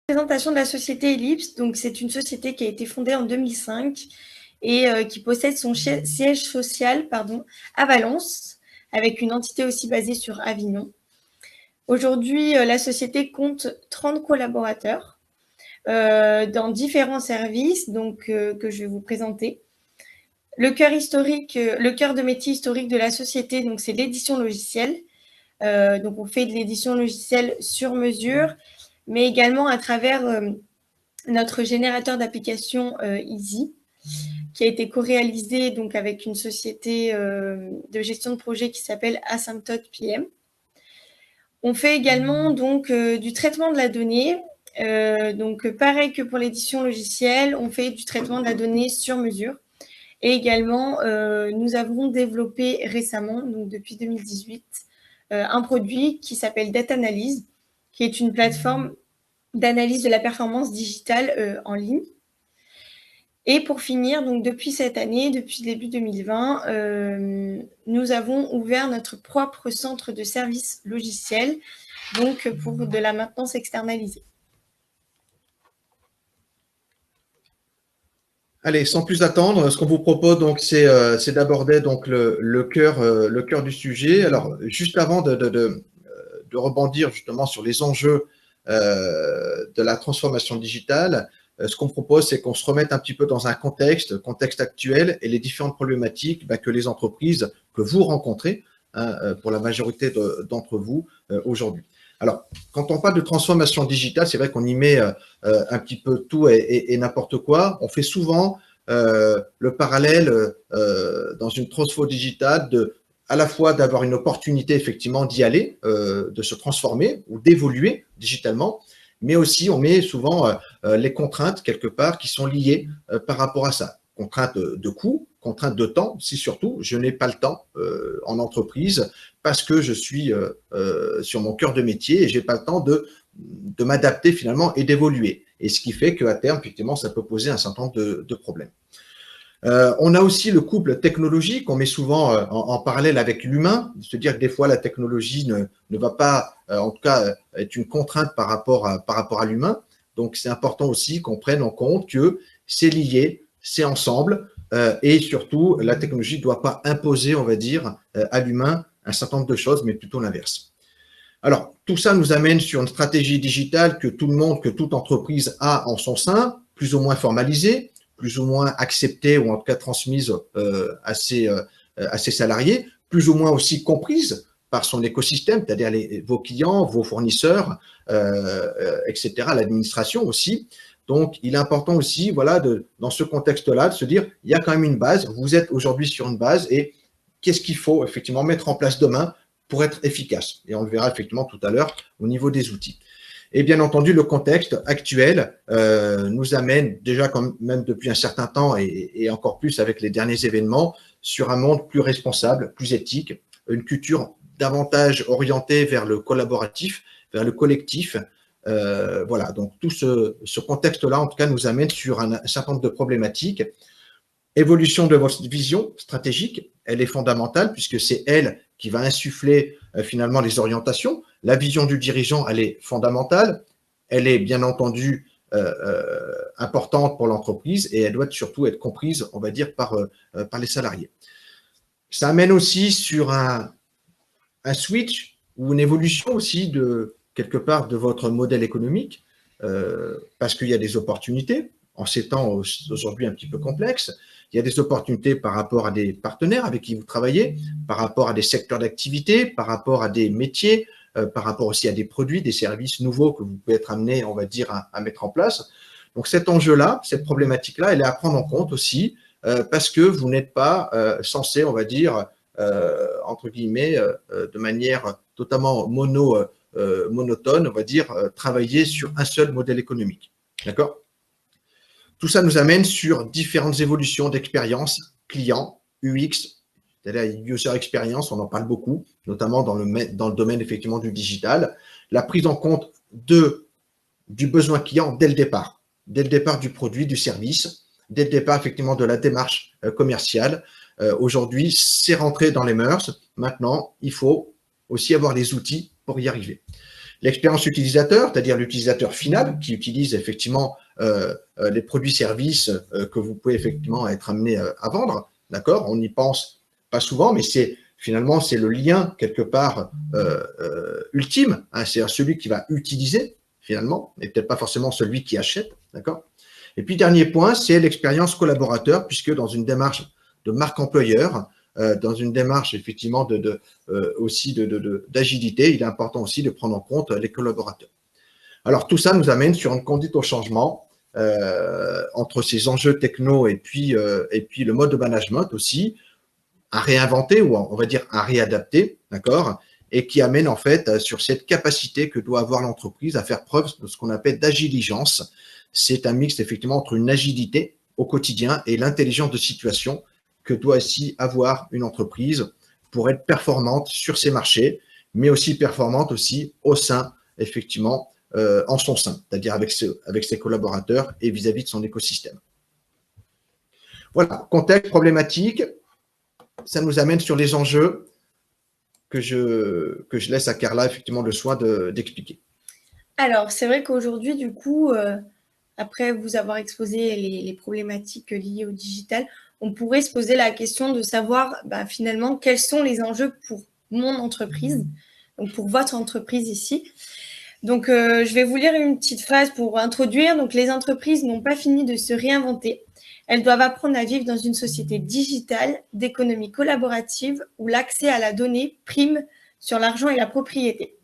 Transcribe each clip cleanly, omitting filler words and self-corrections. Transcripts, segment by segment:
Présentation de la société Ellipse. Donc, c'est une société qui a été fondée en 2005 et qui possède son siège social à Valence, avec une entité aussi basée sur Avignon. Aujourd'hui, la société compte 30 collaborateurs dans différents services que je vais vous présenter. Le cœur de métier historique de la société, donc c'est l'édition logicielle. Donc, on fait de l'édition logicielle sur mesure, mais également à travers notre générateur d'applications Easy, qui a été co-réalisé donc avec une société de gestion de projet qui s'appelle Asymptote PM. On fait également donc du traitement de la donnée. Donc pareil que pour l'édition logicielle, on fait du traitement de la donnée sur mesure. Et également, nous avons développé récemment, donc depuis 2018, un produit qui s'appelle Data Analyse, qui est une plateforme d'analyse de la performance digitale en ligne. Et pour finir, donc depuis cette année, depuis début 2020, nous avons ouvert notre propre centre de services logiciels, donc pour de la maintenance externalisée. Allez, sans plus attendre, ce qu'on vous propose donc c'est d'aborder donc le cœur du sujet. Alors, juste avant de rebondir justement sur les enjeux de la transformation digitale, ce qu'on propose, c'est qu'on se remette un petit peu dans un contexte actuel et les différentes problématiques que les entreprises que vous rencontrez pour la majorité d'entre vous aujourd'hui. Alors, quand on parle de transformation digitale, c'est vrai qu'on y met un petit peu tout et n'importe quoi. On fait souvent le parallèle dans une transfo digitale à la fois d'avoir une opportunité effectivement d'y aller, de se transformer ou d'évoluer digitalement, mais aussi on met souvent les contraintes quelque part qui sont liées par rapport à ça. Contraintes de coût, contraintes de temps, si surtout je n'ai pas le temps en entreprise parce que je suis sur mon cœur de métier et j'ai pas le temps de m'adapter finalement et d'évoluer. Et ce qui fait qu'à terme, effectivement, ça peut poser un certain nombre de problèmes. On a aussi le couple technologie qu'on met souvent en parallèle avec l'humain, se dire que des fois la technologie ne va pas, en tout cas, être une contrainte par rapport à l'humain. Donc c'est important aussi qu'on prenne en compte que c'est lié, c'est ensemble, et surtout la technologie ne doit pas imposer, on va dire, à l'humain un certain nombre de choses, mais plutôt l'inverse. Alors, tout ça nous amène sur une stratégie digitale que tout le monde, que toute entreprise a en son sein, plus ou moins formalisée, plus ou moins acceptée ou en tout cas transmise à ses salariés, plus ou moins aussi comprise par son écosystème, c'est-à-dire vos clients, vos fournisseurs, etc., l'administration aussi. Donc, il est important aussi, voilà, dans ce contexte-là, de se dire, il y a quand même une base, vous êtes aujourd'hui sur une base et qu'est-ce qu'il faut effectivement mettre en place demain pour être efficace. Et on le verra effectivement tout à l'heure au niveau des outils. Et bien entendu, le contexte actuel nous amène déjà quand même depuis un certain temps et encore plus avec les derniers événements sur un monde plus responsable, plus éthique, une culture davantage orientée vers le collaboratif, vers le collectif. Voilà, donc tout ce contexte-là, en tout cas, nous amène sur un certain nombre de problématiques. Évolution de votre vision stratégique, elle est fondamentale puisque c'est elle qui va insuffler finalement les orientations. La vision du dirigeant, elle est fondamentale. Elle est bien entendu importante pour l'entreprise et elle doit surtout être comprise, on va dire, par les salariés. Ça amène aussi sur un switch ou une évolution aussi quelque part de votre modèle économique parce qu'il y a des opportunités en ces temps aujourd'hui un petit peu complexes. Il y a des opportunités par rapport à des partenaires avec qui vous travaillez, par rapport à des secteurs d'activité, par rapport à des métiers, par rapport aussi à des produits, des services nouveaux que vous pouvez être amené, on va dire, à mettre en place. Donc cet enjeu-là, cette problématique-là, elle est à prendre en compte aussi parce que vous n'êtes pas censé, on va dire, entre guillemets, de manière totalement monotone, on va dire, travailler sur un seul modèle économique. D'accord ? Tout ça nous amène sur différentes évolutions d'expérience client, UX, c'est-à-dire user experience, on en parle beaucoup, notamment dans le domaine effectivement du digital. La prise en compte du besoin client dès le départ du produit, du service, dès le départ effectivement de la démarche commerciale. Aujourd'hui, c'est rentré dans les mœurs. Maintenant, il faut aussi avoir les outils pour y arriver. L'expérience utilisateur, c'est-à-dire l'utilisateur final qui utilise effectivement les produits-services que vous pouvez effectivement être amené à vendre. D'accord? On n'y pense pas souvent, mais finalement, c'est le lien quelque part ultime. Hein, c'est celui qui va utiliser finalement, et peut-être pas forcément celui qui achète. D'accord? Et puis, dernier point, c'est l'expérience collaborateur, puisque dans une démarche de marque employeur, dans une démarche effectivement aussi d'agilité, il est important aussi de prendre en compte les collaborateurs. Alors, tout ça nous amène sur une conduite au changement entre ces enjeux techno et puis le mode de management aussi, à réinventer ou on va dire à réadapter, d'accord, et qui amène en fait sur cette capacité que doit avoir l'entreprise à faire preuve de ce qu'on appelle d'agiligence. C'est un mix effectivement entre une agilité au quotidien et l'intelligence de situation que doit aussi avoir une entreprise pour être performante sur ses marchés, mais aussi performante aussi au sein, effectivement, en son sein, c'est-à-dire avec ses collaborateurs et vis-à-vis de son écosystème. Voilà, contexte problématique, ça nous amène sur les enjeux que je laisse à Carla effectivement le soin d'expliquer. Alors, c'est vrai qu'aujourd'hui, du coup, après vous avoir exposé les problématiques liées au digital, on pourrait se poser la question de savoir finalement quels sont les enjeux pour mon entreprise, donc pour votre entreprise ici. Donc, je vais vous lire une petite phrase pour introduire. Donc, les entreprises n'ont pas fini de se réinventer. Elles doivent apprendre à vivre dans une société digitale, d'économie collaborative, où l'accès à la donnée prime sur l'argent et la propriété.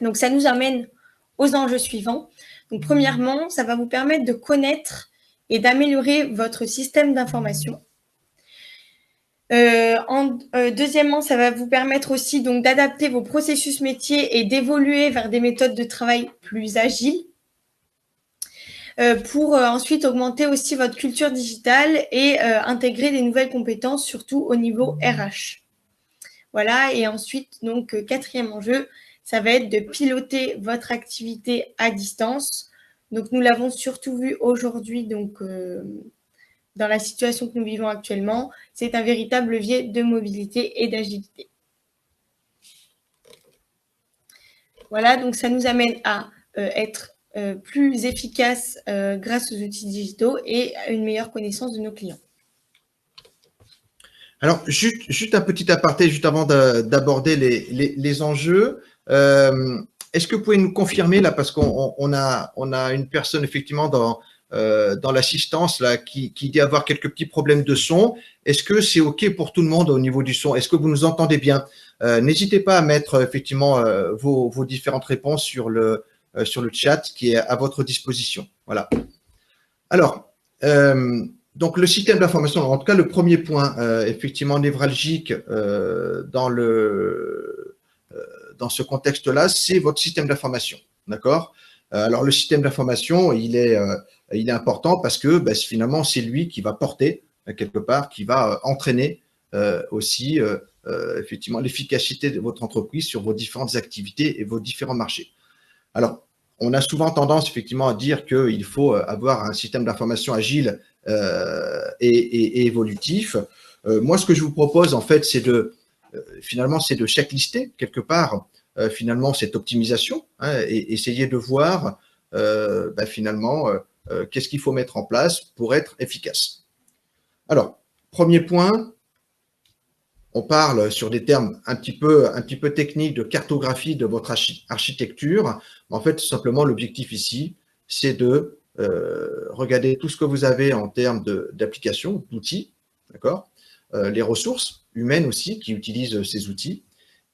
Donc, ça nous amène aux enjeux suivants. Donc, premièrement, ça va vous permettre de connaître et d'améliorer votre système d'information. Deuxièmement, ça va vous permettre aussi donc d'adapter vos processus métiers et d'évoluer vers des méthodes de travail plus agiles pour ensuite augmenter aussi votre culture digitale et intégrer des nouvelles compétences, surtout au niveau RH. Voilà, et ensuite, donc, quatrième enjeu, ça va être de piloter votre activité à distance. Donc, nous l'avons surtout vu aujourd'hui, donc, dans la situation que nous vivons actuellement, c'est un véritable levier de mobilité et d'agilité. Voilà, donc ça nous amène à être plus efficace grâce aux outils digitaux et à une meilleure connaissance de nos clients. Alors, juste un petit aparté, juste avant d'aborder les enjeux. Est-ce que vous pouvez nous confirmer, là, parce qu'on a une personne effectivement dans l'assistance là qui dit avoir quelques petits problèmes de son. Est-ce que c'est OK pour tout le monde au niveau du son? Est-ce que vous nous entendez bien? N'hésitez pas à mettre effectivement vos différentes réponses sur le chat qui est à votre disposition. Voilà. Alors, donc le système d'information, en tout cas le premier point effectivement névralgique dans ce contexte-là, c'est votre système d'information. D'accord? Alors le système d'information, il est important parce que finalement c'est lui qui va porter quelque part, qui va entraîner aussi effectivement l'efficacité de votre entreprise sur vos différentes activités et vos différents marchés. Alors, on a souvent tendance effectivement à dire qu'il faut avoir un système d'information agile et évolutif. Moi, ce que je vous propose en fait, c'est finalement de checklister quelque part finalement cette optimisation et essayer de voir finalement qu'est-ce qu'il faut mettre en place pour être efficace. Alors, premier point, on parle sur des termes un petit peu techniques de cartographie de votre architecture. En fait, tout simplement, l'objectif ici, c'est de regarder tout ce que vous avez en termes d'applications, d'outils, d'accord, les ressources humaines aussi qui utilisent ces outils,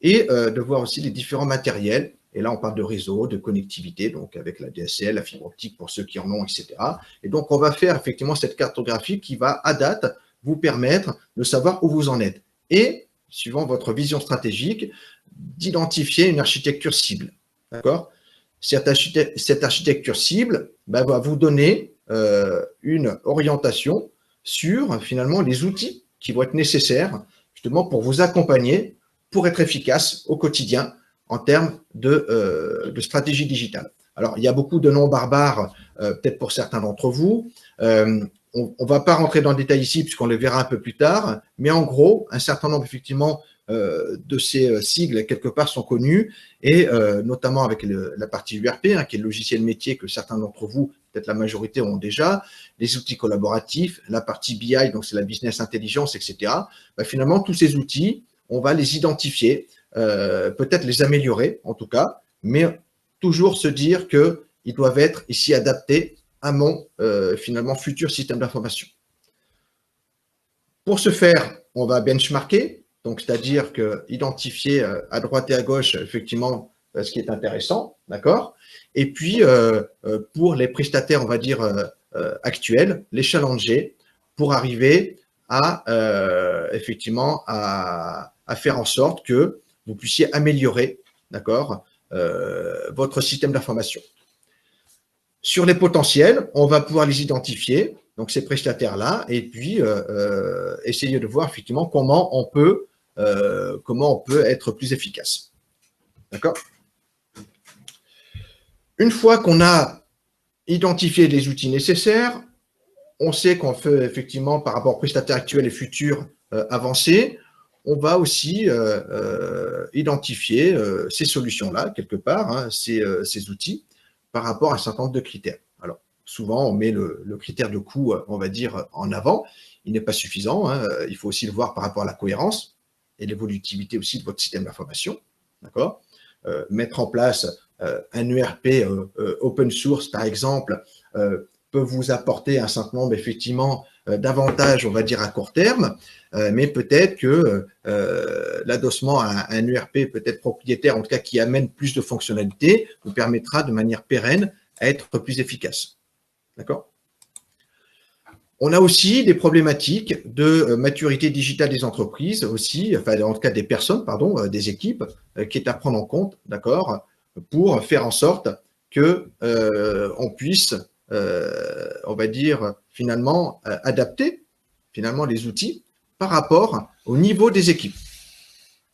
et de voir aussi les différents matériels. Et là, on parle de réseau, de connectivité, donc avec la DSL, la fibre optique pour ceux qui en ont, etc. Et donc, on va faire effectivement cette cartographie qui va, à date, vous permettre de savoir où vous en êtes. Et, suivant votre vision stratégique, d'identifier une architecture cible. D'accord? Cette architecture cible va vous donner une orientation sur, finalement, les outils qui vont être nécessaires, justement, pour vous accompagner, pour être efficace au quotidien en termes de stratégie digitale. Alors, il y a beaucoup de noms barbares, peut-être pour certains d'entre vous. on ne va pas rentrer dans le détail ici puisqu'on le verra un peu plus tard, mais en gros, un certain nombre effectivement de ces sigles quelque part sont connus et notamment avec la partie URP, hein, qui est le logiciel métier que certains d'entre vous, peut-être la majorité, ont déjà, les outils collaboratifs, la partie BI, donc c'est la business intelligence, etc. Bah, finalement, tous ces outils, on va les identifier, peut-être les améliorer en tout cas, mais toujours se dire qu'ils doivent être ici adaptés à mon finalement futur système d'information. Pour ce faire, on va benchmarker, donc c'est-à-dire que identifier à droite et à gauche effectivement ce qui est intéressant, d'accord. Et puis pour les prestataires, on va dire actuels, les challenger pour arriver à effectivement à faire en sorte que vous puissiez améliorer, d'accord, votre système d'information. Sur les potentiels, on va pouvoir les identifier, donc ces prestataires-là, et puis essayer de voir effectivement comment on peut être plus efficace. D'accord? Une fois qu'on a identifié les outils nécessaires, on sait qu'on fait effectivement par rapport aux prestataires actuels et futurs avancés, on va aussi identifier ces solutions-là, quelque part, hein, ces outils, par rapport à un certain nombre de critères. Alors, souvent, on met le critère de coût, on va dire, en avant. Il n'est pas suffisant. Hein. Il faut aussi le voir par rapport à la cohérence et l'évolutivité aussi de votre système d'information. D'accord ? Mettre en place un ERP open source, par exemple, peut vous apporter un certain nombre, effectivement, d'avantages, on va dire, à court terme, mais peut-être que l'adossement à un ERP peut-être propriétaire, en tout cas qui amène plus de fonctionnalités, vous permettra de manière pérenne à être plus efficace. D'accord ? On a aussi des problématiques de maturité digitale des entreprises aussi, enfin en tout cas des personnes, pardon, des équipes, qui est à prendre en compte, d'accord, pour faire en sorte que on puisse, on va dire, finalement, adapter finalement les outils par rapport au niveau des équipes.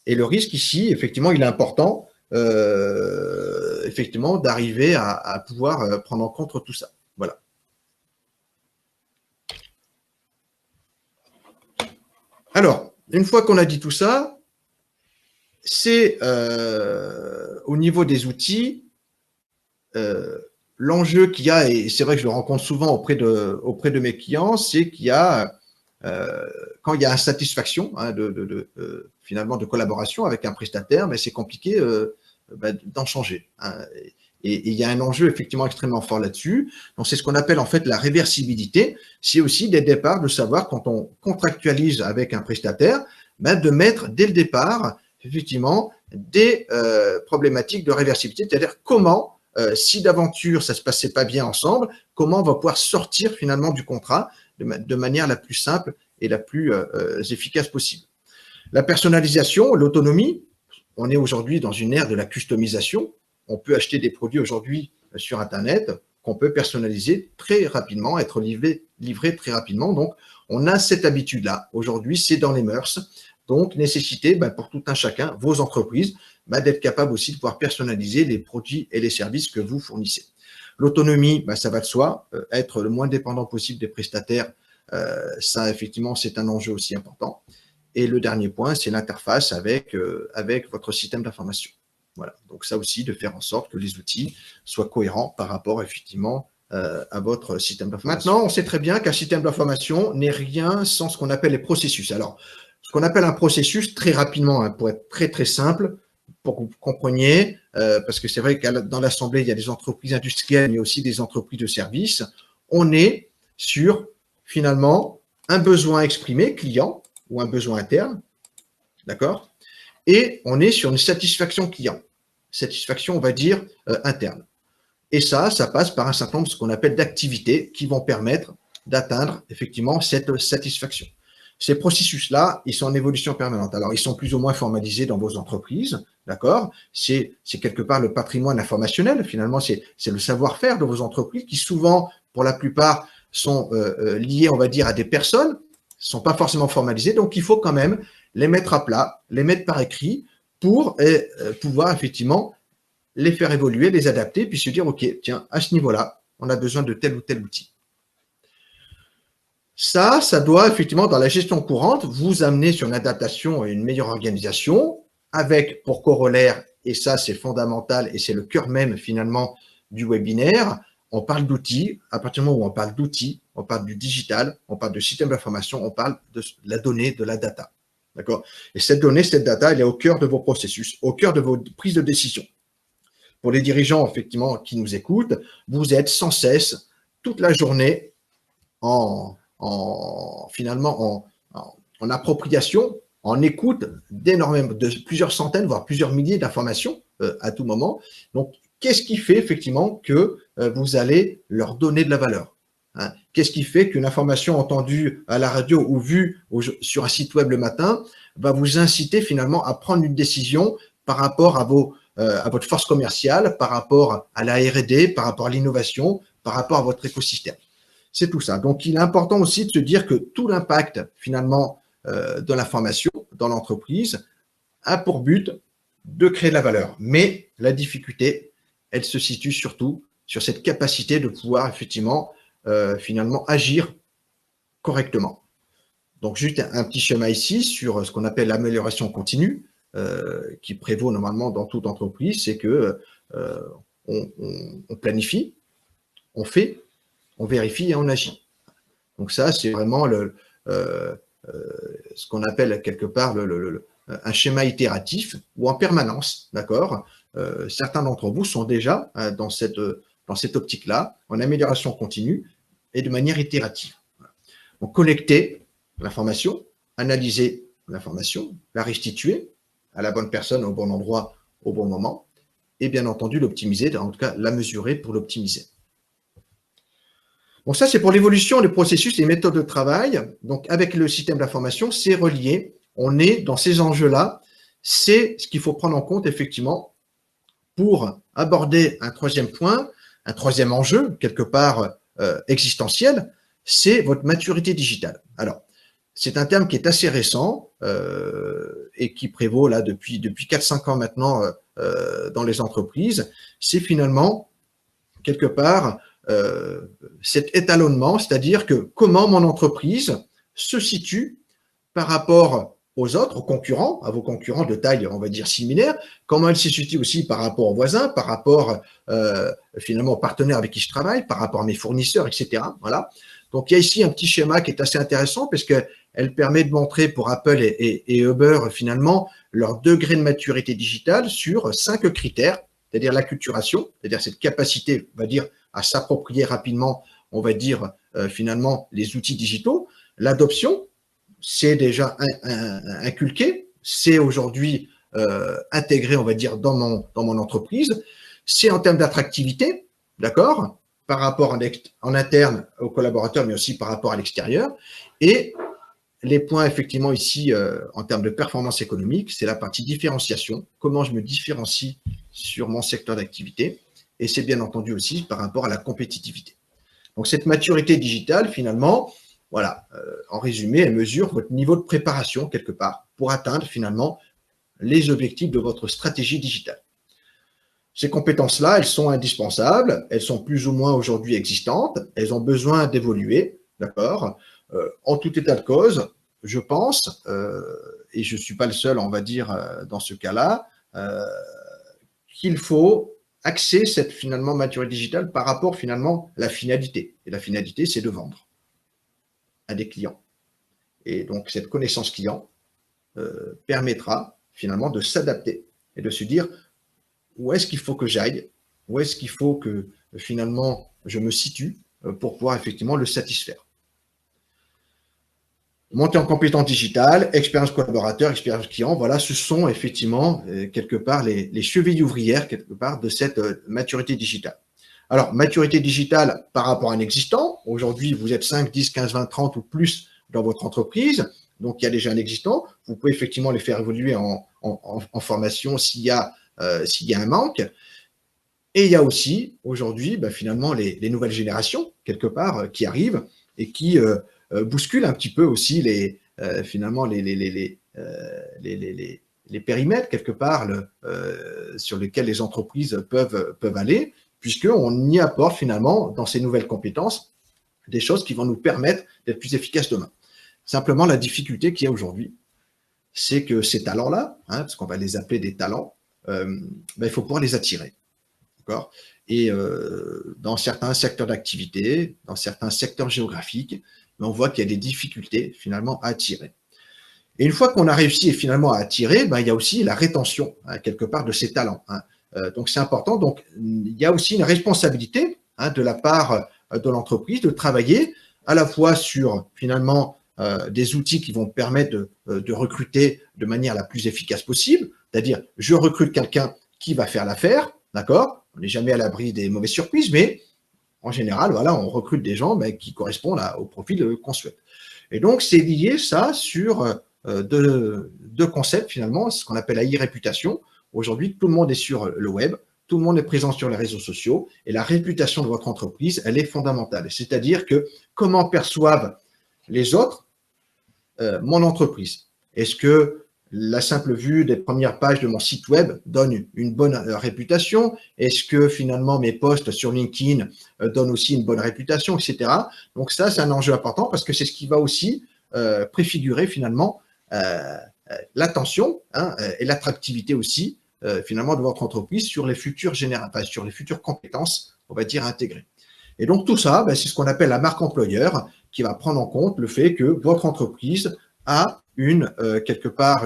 Et le risque ici, effectivement, il est important, effectivement, d'arriver à pouvoir prendre en compte tout ça. Voilà. Alors, une fois qu'on a dit tout ça, c'est au niveau des outils, l'enjeu qu'il y a, et c'est vrai que je le rencontre souvent auprès de mes clients, c'est qu'il y a, quand il y a insatisfaction hein, finalement de collaboration avec un prestataire, mais c'est compliqué d'en changer. Hein. Et il y a un enjeu effectivement extrêmement fort là-dessus. Donc c'est ce qu'on appelle en fait la réversibilité. C'est aussi dès le départ de savoir quand on contractualise avec un prestataire, de mettre dès le départ effectivement des problématiques de réversibilité, c'est-à-dire comment, si d'aventure ça se passait pas bien ensemble, comment on va pouvoir sortir finalement du contrat de manière la plus simple et la plus efficace possible. La personnalisation, l'autonomie, on est aujourd'hui dans une ère de la customisation. On peut acheter des produits aujourd'hui sur Internet qu'on peut personnaliser très rapidement, être livré très rapidement. Donc, on a cette habitude-là. Aujourd'hui, c'est dans les mœurs. Donc, nécessité pour tout un chacun, vos entreprises, d'être capable aussi de pouvoir personnaliser les produits et les services que vous fournissez. L'autonomie, ça va de soi. Être le moins dépendant possible des prestataires, ça, effectivement, c'est un enjeu aussi important. Et le dernier point, c'est l'interface avec votre système d'information. Voilà. Donc ça aussi, de faire en sorte que les outils soient cohérents par rapport, effectivement, à votre système d'information. Maintenant, on sait très bien qu'un système d'information n'est rien sans ce qu'on appelle les processus. Alors, ce qu'on appelle un processus, très rapidement, hein, pour être très, très simple, pour que vous compreniez, parce que c'est vrai que dans l'Assemblée, il y a des entreprises industrielles, mais aussi des entreprises de services. On est sur, finalement, un besoin exprimé, client, ou un besoin interne, d'accord? Et on est sur une satisfaction client, satisfaction, on va dire, interne. Et ça passe par un certain nombre de ce qu'on appelle d'activités qui vont permettre d'atteindre effectivement cette satisfaction. Ces processus-là, ils sont en évolution permanente. Alors, ils sont plus ou moins formalisés dans vos entreprises, d'accord? C'est quelque part le patrimoine informationnel, finalement, c'est le savoir-faire de vos entreprises qui souvent, pour la plupart, sont liés, on va dire, à des personnes, sont pas forcément formalisés, donc il faut quand même les mettre à plat, les mettre par écrit pour pouvoir effectivement les faire évoluer, les adapter, puis se dire, OK, tiens, à ce niveau-là, on a besoin de tel ou tel outil. Ça doit effectivement, dans la gestion courante, vous amener sur une adaptation et une meilleure organisation, avec pour corollaire, et ça c'est fondamental et c'est le cœur même finalement du webinaire, on parle d'outils. À partir du moment où on parle d'outils, on parle du digital, on parle de système d'information, on parle de la donnée, de la data. D'accord? Et cette donnée, cette data, elle est au cœur de vos processus, au cœur de vos prises de décision. Pour les dirigeants, effectivement, qui nous écoutent, vous êtes sans cesse, toute la journée, finalement en appropriation, en écoute d'énormément, de plusieurs centaines, voire plusieurs milliers d'informations à tout moment. Donc, qu'est-ce qui fait effectivement que vous allez leur donner de la valeur, hein? Qu'est-ce qui fait qu'une information entendue à la radio ou vue sur un site web le matin va vous inciter finalement à prendre une décision par rapport à votre force commerciale, par rapport à la R&D, par rapport à l'innovation, par rapport à votre écosystème. C'est tout ça. Donc, il est important aussi de se dire que tout l'impact, finalement, de l'information dans l'entreprise a pour but de créer de la valeur. Mais la difficulté, elle se situe surtout sur cette capacité de pouvoir, effectivement, finalement, agir correctement. Donc, juste un petit schéma ici sur ce qu'on appelle l'amélioration continue, qui prévaut normalement dans toute entreprise, c'est que on planifie, on fait, on vérifie et on agit. Donc ça, c'est vraiment ce qu'on appelle quelque part un schéma itératif ou en permanence, d'accord? Certains d'entre vous sont déjà dans cette optique-là, en amélioration continue et de manière itérative. Donc collecter l'information, analyser l'information, la restituer à la bonne personne, au bon endroit, au bon moment, et bien entendu l'optimiser, en tout cas la mesurer pour l'optimiser. Donc ça, c'est pour l'évolution des processus et des méthodes de travail. Donc avec le système d'information, c'est relié. On est dans ces enjeux-là. C'est ce qu'il faut prendre en compte effectivement pour aborder un troisième point, un troisième enjeu, quelque part existentiel, c'est votre maturité digitale. Alors, c'est un terme qui est assez récent et qui prévaut là depuis 4-5 ans maintenant dans les entreprises. C'est finalement, quelque part, cet étalonnement, c'est-à-dire que comment mon entreprise se situe par rapport aux autres, aux concurrents, à vos concurrents de taille, on va dire, similaire, comment elle se situe aussi par rapport aux voisins, par rapport finalement aux partenaires avec qui je travaille, par rapport à mes fournisseurs, etc. Voilà. Donc, il y a ici un petit schéma qui est assez intéressant parce qu'elle permet de montrer pour Apple et Uber, finalement, leur degré de maturité digitale sur 5 critères, c'est-à-dire l'acculturation, c'est-à-dire cette capacité, on va dire, à s'approprier rapidement, on va dire, finalement, les outils digitaux. L'adoption, c'est déjà inculqué, c'est aujourd'hui intégré, on va dire, dans mon entreprise. C'est en termes d'attractivité, d'accord, par rapport en interne aux collaborateurs, mais aussi par rapport à l'extérieur. Et les points, effectivement, ici, en termes de performance économique, c'est la partie différenciation. Comment je me différencie sur mon secteur d'activité. Et c'est bien entendu aussi par rapport à la compétitivité. Donc, cette maturité digitale, finalement, voilà, en résumé, elle mesure votre niveau de préparation, quelque part, pour atteindre, finalement, les objectifs de votre stratégie digitale. Ces compétences-là, elles sont indispensables, elles sont plus ou moins aujourd'hui existantes, elles ont besoin d'évoluer, d'accord? En tout état de cause, je pense, et je ne suis pas le seul, on va dire, dans ce cas-là, qu'il faut axer cette finalement maturité digitale par rapport finalement à la finalité. Et la finalité, c'est de vendre à des clients. Et donc, cette connaissance client permettra finalement de s'adapter et de se dire où est-ce qu'il faut que j'aille, où est-ce qu'il faut que finalement je me situe pour pouvoir effectivement le satisfaire. Monter en compétences digitales, expérience collaborateur, expérience client, voilà, ce sont effectivement quelque part les chevilles ouvrières quelque part de cette maturité digitale. Alors, maturité digitale par rapport à un existant. Aujourd'hui, vous êtes 5, 10, 15, 20, 30 ou plus dans votre entreprise. Donc, il y a déjà un existant. Vous pouvez effectivement les faire évoluer en formation s'il y a un manque. Et il y a aussi aujourd'hui, finalement, les nouvelles générations, quelque part, qui arrivent et qui bousculent un petit peu aussi finalement les périmètres, quelque part, sur lesquels les entreprises peuvent aller, puisqu'on y apporte finalement, dans ces nouvelles compétences, des choses qui vont nous permettre d'être plus efficaces demain. Simplement, la difficulté qu'il y a aujourd'hui, c'est que ces talents-là, parce qu'on va les appeler des talents, il faut pouvoir les attirer. D'accord ? Et dans certains secteurs d'activité, dans certains secteurs géographiques, on voit qu'il y a des difficultés finalement à attirer. Et une fois qu'on a réussi finalement à attirer, il y a aussi la rétention quelque part de ces talents. Donc c'est important. Donc il y a aussi une responsabilité de la part de l'entreprise de travailler à la fois sur finalement des outils qui vont permettre de recruter de manière la plus efficace possible, c'est-à-dire je recrute quelqu'un qui va faire l'affaire, d'accord ? On n'est jamais à l'abri des mauvaises surprises, mais en général, voilà, on recrute des gens qui correspondent au profil qu'on souhaite. Et donc c'est lié ça sur deux concepts finalement, ce qu'on appelle la e-réputation. Aujourd'hui, tout le monde est sur le web, tout le monde est présent sur les réseaux sociaux et la réputation de votre entreprise, elle est fondamentale. C'est-à-dire que comment perçoivent les autres mon entreprise? Est-ce que la simple vue des premières pages de mon site web donne une bonne réputation? Est-ce que finalement mes posts sur LinkedIn donnent aussi une bonne réputation, etc. Donc ça, c'est un enjeu important parce que c'est ce qui va aussi préfigurer finalement l'attention et l'attractivité aussi finalement de votre entreprise sur les futures sur les futures compétences, on va dire, intégrées. Et donc tout ça, c'est ce qu'on appelle la marque employeur qui va prendre en compte le fait que votre entreprise a quelque part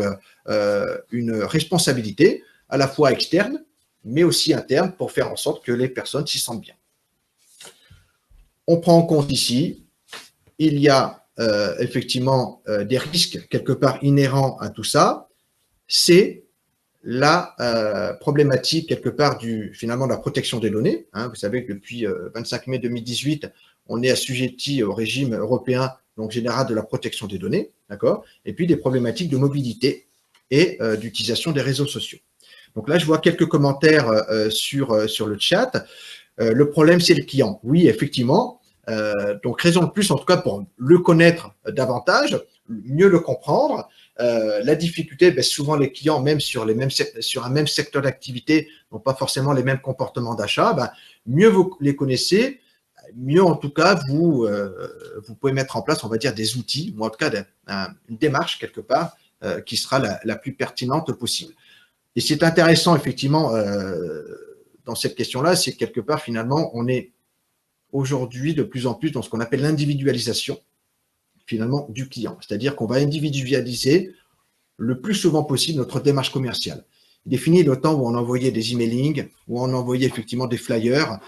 une responsabilité à la fois externe mais aussi interne pour faire en sorte que les personnes s'y sentent bien. On prend en compte ici, il y a effectivement des risques quelque part inhérents à tout ça, c'est la problématique quelque part finalement de la protection des données. Vous savez que depuis 25 mai 2018, on est assujetti au régime européen donc général de la protection des données, d'accord ? Et puis des problématiques de mobilité et d'utilisation des réseaux sociaux. Donc là, je vois quelques commentaires sur le chat. Le problème, c'est le client. Oui, effectivement. Donc, raison de plus, en tout cas, pour le connaître davantage, mieux le comprendre. La difficulté, souvent les clients, même sur un même secteur d'activité, n'ont pas forcément les mêmes comportements d'achat. Mieux vous les connaissez, mieux en tout cas vous pouvez mettre en place, on va dire, des outils, ou en tout cas une démarche quelque part qui sera la plus pertinente possible. Et c'est intéressant effectivement dans cette question-là, c'est quelque part finalement on est aujourd'hui de plus en plus dans ce qu'on appelle l'individualisation finalement du client. C'est-à-dire qu'on va individualiser le plus souvent possible notre démarche commerciale. Il est fini le temps où on envoyait des emailing, où on envoyait effectivement des flyers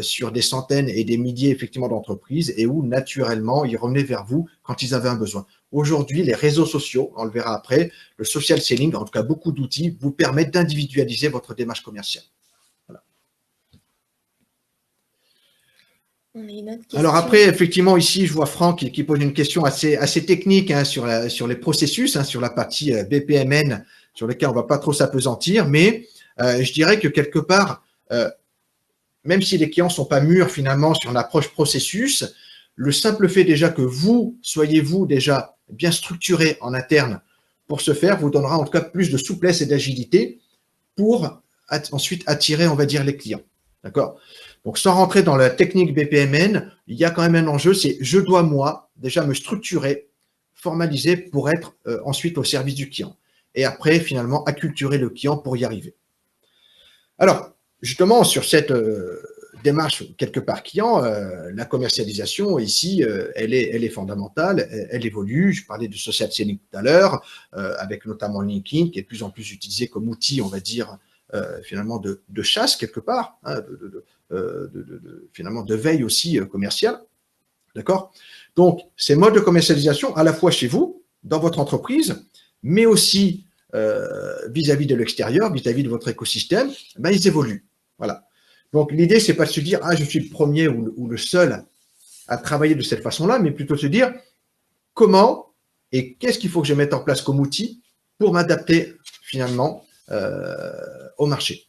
sur des centaines et des milliers effectivement d'entreprises et où naturellement ils revenaient vers vous quand ils avaient un besoin. Aujourd'hui, les réseaux sociaux, on le verra après, le social selling, en tout cas beaucoup d'outils, vous permettent d'individualiser votre démarche commerciale. Voilà. Alors après, effectivement, ici, je vois Franck qui pose une question assez technique sur les processus, sur la partie BPMN, sur lesquels on ne va pas trop s'apesantir, mais je dirais que quelque part, même si les clients ne sont pas mûrs finalement sur l'approche processus, le simple fait déjà que soyez déjà bien structuré en interne pour ce faire, vous donnera en tout cas plus de souplesse et d'agilité pour ensuite attirer, on va dire, les clients. D'accord ? Donc, sans rentrer dans la technique BPMN, il y a quand même un enjeu, c'est je dois, moi, déjà me structurer, formaliser pour être ensuite au service du client. Et après, finalement, acculturer le client pour y arriver. Alors, justement, sur cette démarche quelque part client, la commercialisation, ici, elle est fondamentale, elle évolue. Je parlais de social selling tout à l'heure, avec notamment LinkedIn, qui est de plus en plus utilisé comme outil, on va dire, finalement, de chasse quelque part, finalement de veille aussi commerciale. D'accord ? Donc, ces modes de commercialisation, à la fois chez vous, dans votre entreprise, mais aussi vis-à-vis de l'extérieur, vis-à-vis de votre écosystème, ils évoluent. Voilà. Donc, l'idée, c'est pas de se dire, je suis le premier ou le seul à travailler de cette façon-là, mais plutôt de se dire comment et qu'est-ce qu'il faut que je mette en place comme outil pour m'adapter finalement au marché.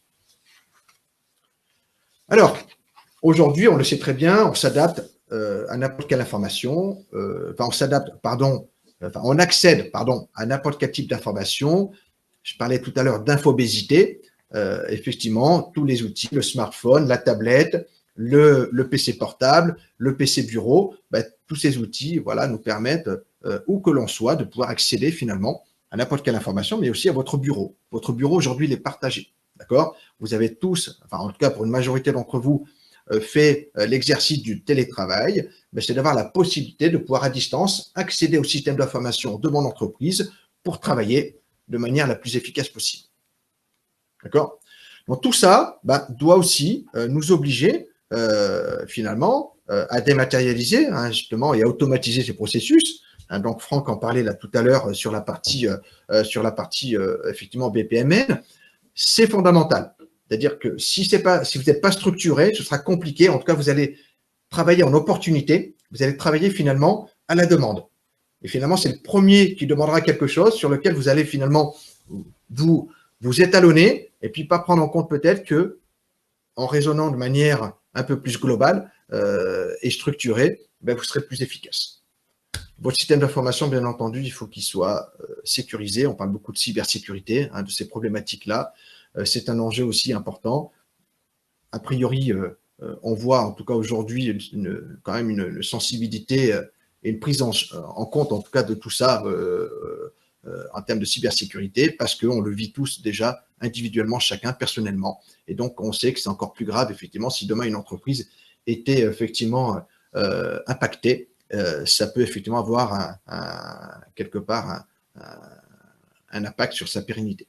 Alors, aujourd'hui, on le sait très bien, on s'adapte à n'importe quelle information, on accède à n'importe quel type d'information. Je parlais tout à l'heure d'infobésité. Effectivement, tous les outils, le smartphone, la tablette, le PC portable, le PC bureau, tous ces outils voilà, nous permettent, où que l'on soit, de pouvoir accéder finalement à n'importe quelle information, mais aussi à votre bureau. Votre bureau, aujourd'hui, il est partagé. D'accord? Vous avez tous, enfin en tout cas pour une majorité d'entre vous, fait l'exercice du télétravail, c'est d'avoir la possibilité de pouvoir à distance accéder au système d'information de mon entreprise pour travailler de manière la plus efficace possible. D'accord? Donc tout ça doit aussi nous obliger finalement à dématérialiser justement et à automatiser ces processus. Donc Franck en parlait là tout à l'heure sur la partie effectivement BPMN. C'est fondamental. C'est-à-dire que si vous n'êtes pas structuré, ce sera compliqué. En tout cas, vous allez travailler en opportunité. Vous allez travailler finalement à la demande. Et finalement, c'est le premier qui demandera quelque chose sur lequel vous allez finalement vous étalonner et puis pas prendre en compte peut-être que en raisonnant de manière un peu plus globale et structurée, vous serez plus efficace. Votre système d'information, bien entendu, il faut qu'il soit sécurisé. On parle beaucoup de cybersécurité, de ces problématiques-là. C'est un enjeu aussi important. A priori, on voit en tout cas aujourd'hui quand même une sensibilité et une prise en compte en tout cas de tout ça en termes de cybersécurité parce qu'on le vit tous déjà individuellement, chacun personnellement. Et donc, on sait que c'est encore plus grave, effectivement, si demain une entreprise était effectivement impactée, ça peut effectivement avoir quelque part un impact sur sa pérennité.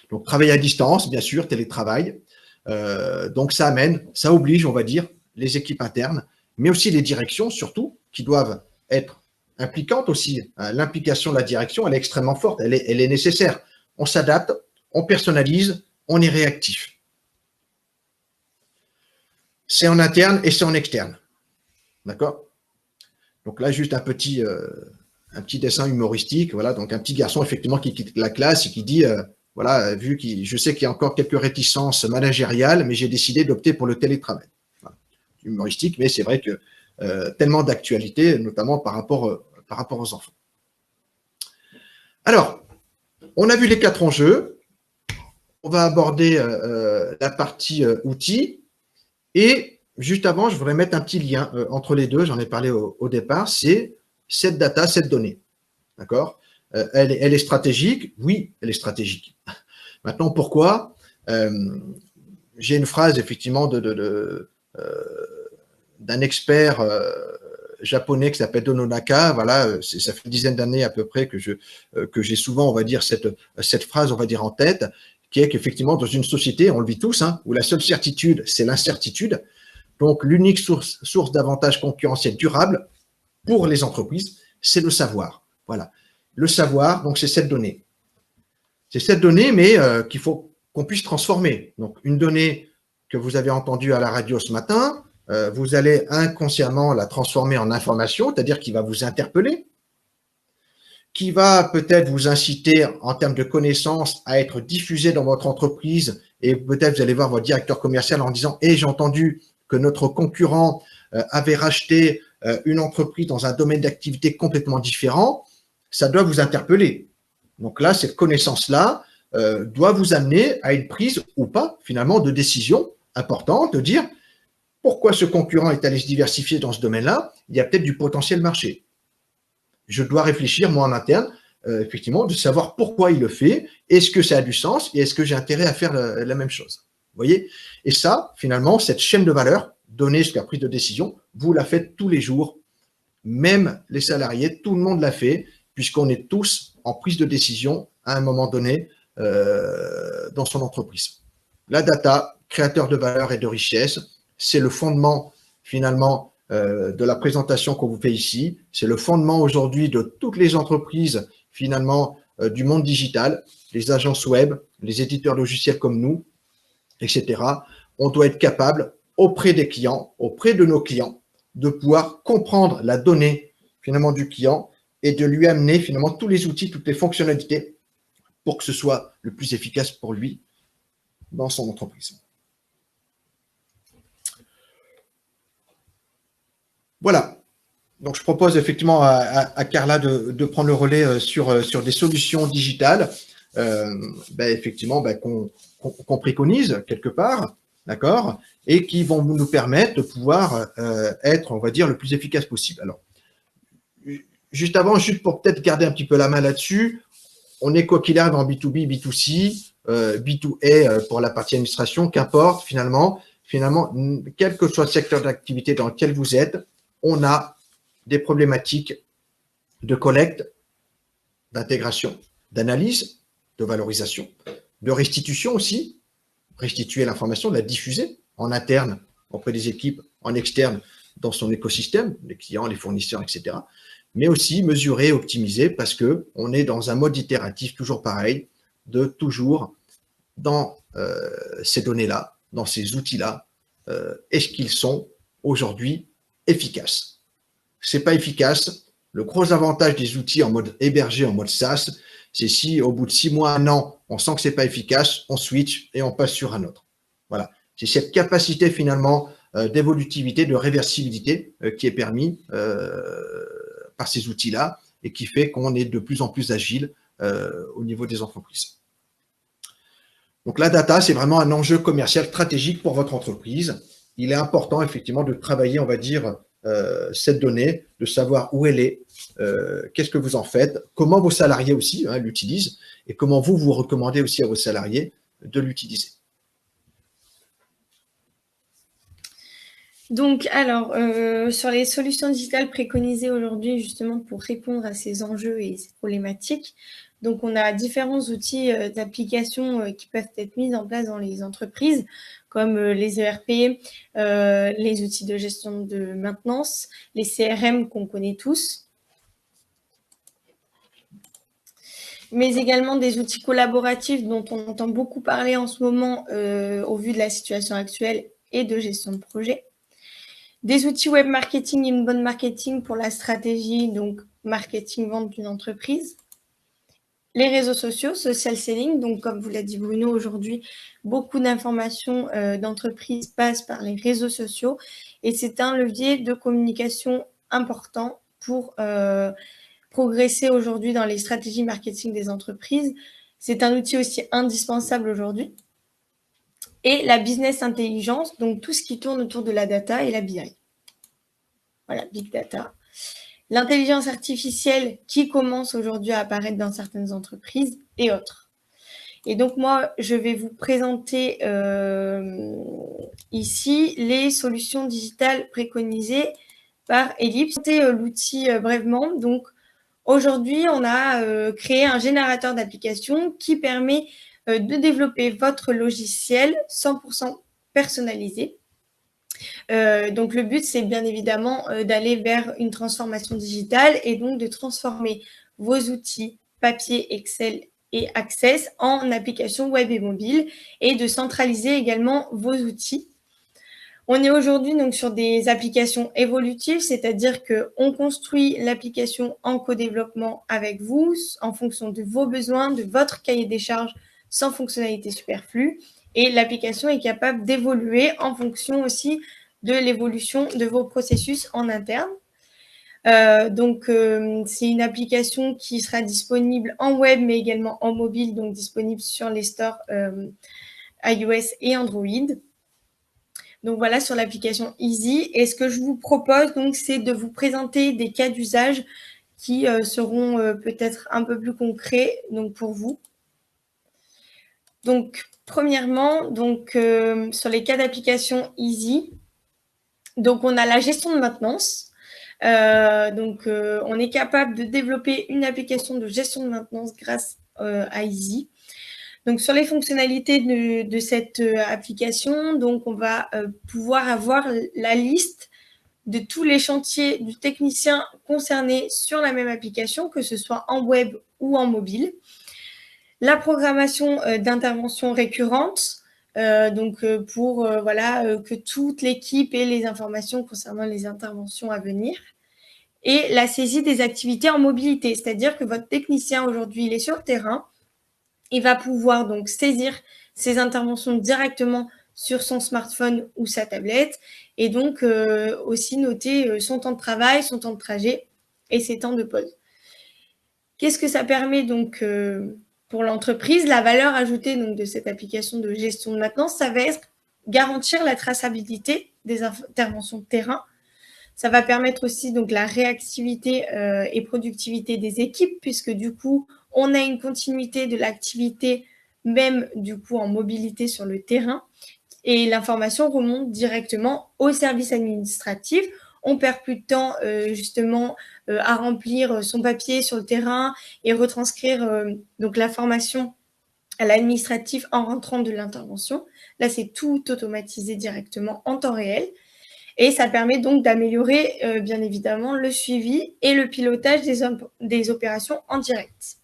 Donc, travail à distance, bien sûr, télétravail. Donc, ça oblige, on va dire, les équipes internes, mais aussi les directions, surtout, qui doivent être impliquantes aussi. L'implication de la direction, elle est extrêmement forte, elle est nécessaire. On s'adapte, on personnalise, on est réactif. C'est en interne et c'est en externe. D'accord? Donc là, juste un petit dessin humoristique. Voilà, donc un petit garçon, effectivement, qui quitte la classe et qui dit voilà, je sais qu'il y a encore quelques réticences managériales, mais j'ai décidé d'opter pour le télétravail. Voilà. Humoristique, mais c'est vrai que tellement d'actualité, notamment par rapport aux enfants. Alors, on a vu les 4 enjeux. On va aborder la partie outils. Et juste avant, je voudrais mettre un petit lien entre les deux. J'en ai parlé au départ. C'est cette data, cette donnée. D'accord? Elle est stratégique. Oui, elle est stratégique. Maintenant, pourquoi? J'ai une phrase, effectivement, d'un expert japonais qui s'appelle Dononaka. Voilà, ça fait une dizaine d'années à peu près que j'ai souvent, on va dire, cette phrase, on va dire, en tête, qui est qu'effectivement, dans une société, on le vit tous, où la seule certitude, c'est l'incertitude. Donc, l'unique source d'avantages concurrentiels durables pour les entreprises, c'est le savoir. Voilà. Le savoir, donc, c'est cette donnée. C'est cette donnée, mais qu'il faut qu'on puisse transformer. Donc, une donnée que vous avez entendue à la radio ce matin, vous allez inconsciemment la transformer en information, c'est-à-dire qu'il va vous interpeller, qui va peut-être vous inciter en termes de connaissances à être diffusé dans votre entreprise et peut-être vous allez voir votre directeur commercial en disant « Hey, j'ai entendu que notre concurrent avait racheté une entreprise dans un domaine d'activité complètement différent », ça doit vous interpeller. Donc là, cette connaissance-là doit vous amener à une prise ou pas, finalement, de décision importante, de dire pourquoi ce concurrent est allé se diversifier dans ce domaine-là, il y a peut-être du potentiel marché. Je dois réfléchir, moi, en interne, effectivement, de savoir pourquoi il le fait, est-ce que ça a du sens et est-ce que j'ai intérêt à faire la même chose. Vous voyez? Et ça, finalement, cette chaîne de valeur, donnée jusqu'à prise de décision, vous la faites tous les jours, même les salariés, tout le monde l'a fait, puisqu'on est tous en prise de décision à un moment donné dans son entreprise. La data, créateur de valeur et de richesse, c'est le fondement, finalement, de la présentation qu'on vous fait ici. C'est le fondement aujourd'hui de toutes les entreprises, finalement, du monde digital, les agences web, les éditeurs logiciels comme nous, etc. On doit être capable, auprès des clients, auprès de nos clients, de pouvoir comprendre la donnée, finalement, du client et de lui amener, finalement, tous les outils, toutes les fonctionnalités pour que ce soit le plus efficace pour lui dans son entreprise. Voilà. Donc, je propose effectivement à Carla de prendre le relais sur des solutions digitales, effectivement, qu'on préconise quelque part. d'accord, et qui vont nous permettre de pouvoir être, on va dire, le plus efficace possible. Alors, juste avant, juste pour peut-être garder un petit peu la main là-dessus, on est quoi qu'il arrive en B2B, B2C, B2A pour la partie administration, qu'importe finalement, quel que soit le secteur d'activité dans lequel vous êtes, on a des problématiques de collecte, d'intégration, d'analyse, de valorisation, de restitution aussi, restituer l'information, la diffuser en interne auprès des équipes, en externe dans son écosystème, les clients, les fournisseurs, etc. Mais aussi mesurer, optimiser, parce que on est dans un mode itératif toujours pareil, de toujours dans ces données-là, dans ces outils-là, est-ce qu'ils sont aujourd'hui efficaces? C'est pas efficace. Le gros avantage des outils en mode hébergé, en mode SaaS, c'est si au bout de 6 mois, 1 an, on sent que c'est pas efficace, on switch et on passe sur un autre. Voilà. C'est cette capacité finalement d'évolutivité, de réversibilité qui est permis par ces outils-là et qui fait qu'on est de plus en plus agile au niveau des entreprises. Donc la data, c'est vraiment un enjeu commercial stratégique pour votre entreprise. Il est important effectivement de travailler, on va dire, cette donnée, de savoir où elle est, qu'est-ce que vous en faites, comment vos salariés aussi l'utilisent et comment vous recommandez aussi à vos salariés de l'utiliser. Donc, alors, sur les solutions digitales préconisées aujourd'hui, justement, pour répondre à ces enjeux et ces problématiques, donc on a différents outils d'application qui peuvent être mis en place dans les entreprises, comme les ERP, les outils de gestion de maintenance, les CRM qu'on connaît tous, mais également des outils collaboratifs dont on entend beaucoup parler en ce moment au vu de la situation actuelle et de gestion de projet. Des outils web marketing et inbound marketing pour la stratégie, donc marketing-vente d'une entreprise. Les réseaux sociaux, social selling, donc comme vous l'a dit Bruno, aujourd'hui, beaucoup d'informations d'entreprises passent par les réseaux sociaux et c'est un levier de communication important pour progresser aujourd'hui dans les stratégies marketing des entreprises. C'est un outil aussi indispensable aujourd'hui. Et la business intelligence, donc tout ce qui tourne autour de la data et la BI. Voilà, big data. L'intelligence artificielle qui commence aujourd'hui à apparaître dans certaines entreprises et autres. Et donc moi, je vais vous présenter ici les solutions digitales préconisées par Ellipse. L'outil brièvement. Donc aujourd'hui, on a créé un générateur d'applications qui permet de développer votre logiciel 100% personnalisé. Donc le but, c'est bien évidemment d'aller vers une transformation digitale et donc de transformer vos outils papier, Excel et Access en applications web et mobile et de centraliser également vos outils. On est aujourd'hui donc sur des applications évolutives, c'est-à-dire qu'on construit l'application en co-développement avec vous en fonction de vos besoins, de votre cahier des charges sans fonctionnalité superflue. Et l'application est capable d'évoluer en fonction aussi de l'évolution de vos processus en interne. C'est une application qui sera disponible en web, mais également en mobile, donc disponible sur les stores iOS et Android. Donc voilà, sur l'application Easy. Et ce que je vous propose, donc, c'est de vous présenter des cas d'usage qui seront peut-être un peu plus concrets donc, pour vous. Donc, premièrement, sur les cas d'application Easy, donc on a la gestion de maintenance. On est capable de développer une application de gestion de maintenance grâce à Easy. Donc, sur les fonctionnalités de cette application, donc on va pouvoir avoir la liste de tous les chantiers du technicien concerné sur la même application, que ce soit en web ou en mobile. La programmation d'interventions récurrentes, pour que toute l'équipe ait les informations concernant les interventions à venir. Et la saisie des activités en mobilité, c'est-à-dire que votre technicien aujourd'hui, il est sur le terrain, il va pouvoir donc saisir ces interventions directement sur son smartphone ou sa tablette et donc aussi noter son temps de travail, son temps de trajet et ses temps de pause. Qu'est-ce que ça permet donc pour l'entreprise? La valeur ajoutée donc, de cette application de gestion de maintenance, ça va être garantir la traçabilité des interventions de terrain. Ça va permettre aussi donc la réactivité et productivité des équipes, puisque du coup, on a une continuité de l'activité, même du coup en mobilité sur le terrain, et l'information remonte directement au service administratif. On perd plus de temps justement à remplir son papier sur le terrain et retranscrire donc l'information à l'administratif en rentrant de l'intervention. Là, c'est tout automatisé directement en temps réel. Et ça permet donc d'améliorer bien évidemment le suivi et le pilotage des opérations en direct.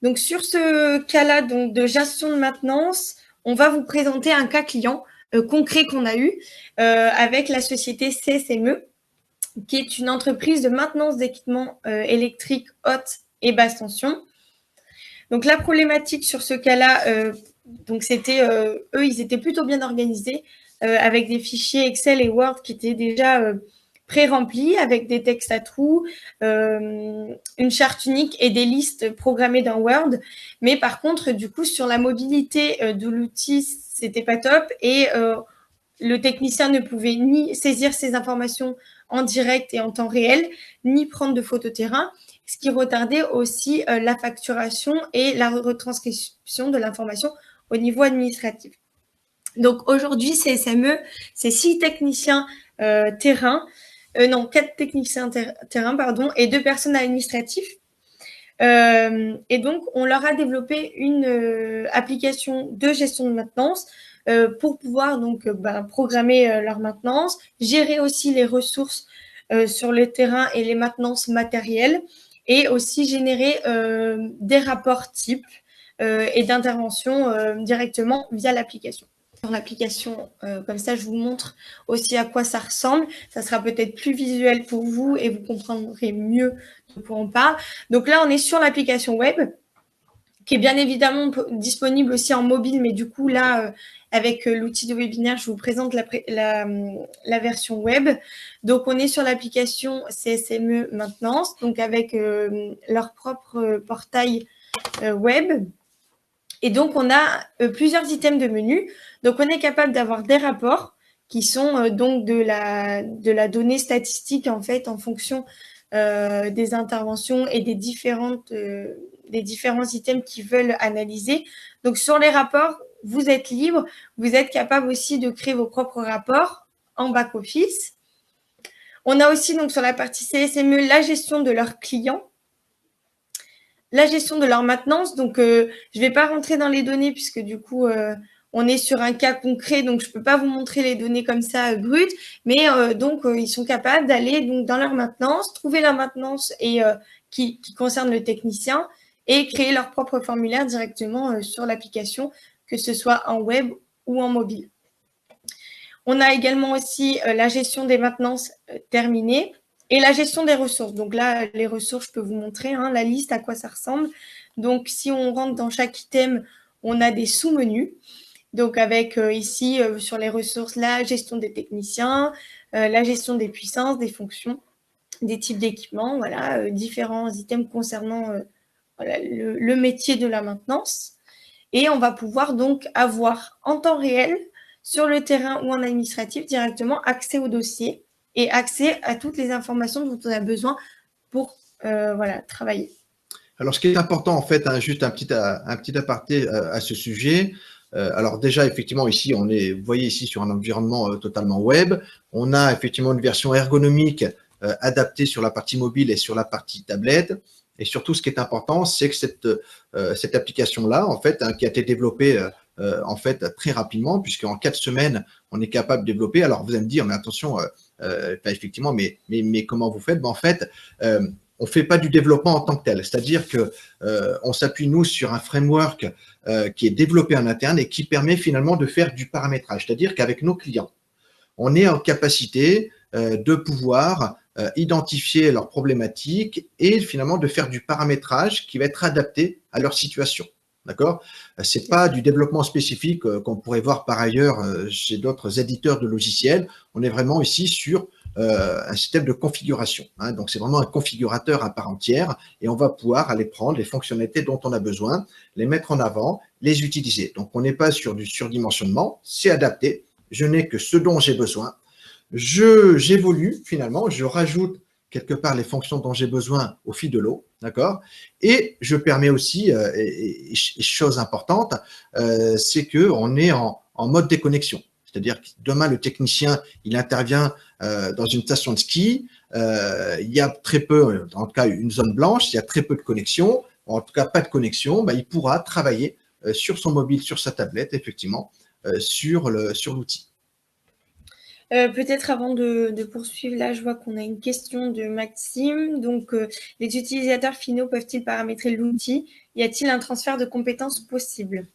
Donc sur ce cas-là donc, de gestion de maintenance, on va vous présenter un cas client concret qu'on a eu avec la société CSME, qui est une entreprise de maintenance d'équipements électriques haute et basse tension. Donc la problématique sur ce cas-là, donc c'était eux, ils étaient plutôt bien organisés avec des fichiers Excel et Word qui étaient déjà pré-remplis avec des textes à trous, une charte unique et des listes programmées dans Word. Mais par contre, du coup, sur la mobilité de l'outil, c'était pas top et le technicien ne pouvait ni saisir ces informations en direct et en temps réel, ni prendre de photos terrain, ce qui retardait aussi la facturation et la retranscription de l'information au niveau administratif. Donc aujourd'hui, CSME, c'est 6 techniciens terrain, non, 4 techniciens terrain, pardon, et 2 personnes administratives. Et donc, on leur a développé une application de gestion de maintenance pour pouvoir donc programmer leur maintenance, gérer aussi les ressources sur le terrain et les maintenances matérielles, et aussi générer des rapports types et d'intervention directement via l'application. Sur l'application, comme ça, je vous montre aussi à quoi ça ressemble. Ça sera peut-être plus visuel pour vous et vous comprendrez mieux de quoi on parle. Donc là, on est sur l'application web, qui est bien évidemment disponible aussi en mobile, mais du coup, là, avec l'outil de webinaire, je vous présente la version web. Donc, on est sur l'application CSME Maintenance, donc avec leur propre portail web. Et donc, on a plusieurs items de menu. Donc, on est capable d'avoir des rapports qui sont donc de la donnée statistique, en fait, en fonction des interventions et des différents items qu'ils veulent analyser. Donc, sur les rapports, vous êtes libre. Vous êtes capable aussi de créer vos propres rapports en back-office. On a aussi, donc, sur la partie CSME, la gestion de leurs clients, la gestion de leur maintenance. Donc, je ne vais pas rentrer dans les données puisque du coup, on est sur un cas concret, donc je ne peux pas vous montrer les données comme ça brutes. Mais donc, ils sont capables d'aller donc dans leur maintenance, trouver la maintenance et qui concerne le technicien et créer leur propre formulaire directement sur l'application, que ce soit en web ou en mobile. On a également aussi la gestion des maintenances terminées. Et la gestion des ressources. Donc là, les ressources, je peux vous montrer la liste, à quoi ça ressemble. Donc, si on rentre dans chaque item, on a des sous-menus. Donc, avec ici, sur les ressources, la gestion des techniciens, la gestion des puissances, des fonctions, des types d'équipements, voilà, différents items concernant le métier de la maintenance. Et on va pouvoir donc avoir en temps réel, sur le terrain ou en administratif, directement accès au dossier et accès à toutes les informations dont on a besoin pour travailler. Alors, ce qui est important, en fait, juste un petit aparté à ce sujet. Alors déjà, effectivement, ici, vous voyez ici sur un environnement totalement web. On a effectivement une version ergonomique adaptée sur la partie mobile et sur la partie tablette. Et surtout, ce qui est important, c'est que cette application-là, en fait, qui a été développée en fait très rapidement, puisqu'en 4 semaines, on est capable de développer. Alors, vous allez me dire, mais attention, effectivement, mais comment vous faites? En fait, on ne fait pas du développement en tant que tel. C'est-à-dire que on s'appuie, nous, sur un framework qui est développé en interne et qui permet finalement de faire du paramétrage. C'est-à-dire qu'avec nos clients, on est en capacité de pouvoir identifier leurs problématiques et finalement de faire du paramétrage qui va être adapté à leur situation. D'accord? C'est pas du développement spécifique qu'on pourrait voir par ailleurs chez d'autres éditeurs de logiciels. On est vraiment ici sur un système de configuration. Hein. Donc, c'est vraiment un configurateur à part entière et on va pouvoir aller prendre les fonctionnalités dont on a besoin, les mettre en avant, les utiliser. Donc, on n'est pas sur du surdimensionnement, c'est adapté. Je n'ai que ce dont j'ai besoin. J'évolue finalement, je rajoute quelque part les fonctions dont j'ai besoin au fil de l'eau, d'accord. Et je permets aussi, et chose importante, c'est que on est en mode déconnexion. C'est-à-dire que demain, le technicien, il intervient dans une station de ski, il y a très peu, en tout cas une zone blanche, il y a très peu de connexion, en tout cas pas de connexion, il pourra travailler sur son mobile, sur sa tablette, effectivement, sur l'outil. Peut-être avant de poursuivre, là, je vois qu'on a une question de Maxime. Donc, les utilisateurs finaux peuvent-ils paramétrer l'outil? Y a-t-il un transfert de compétences possible?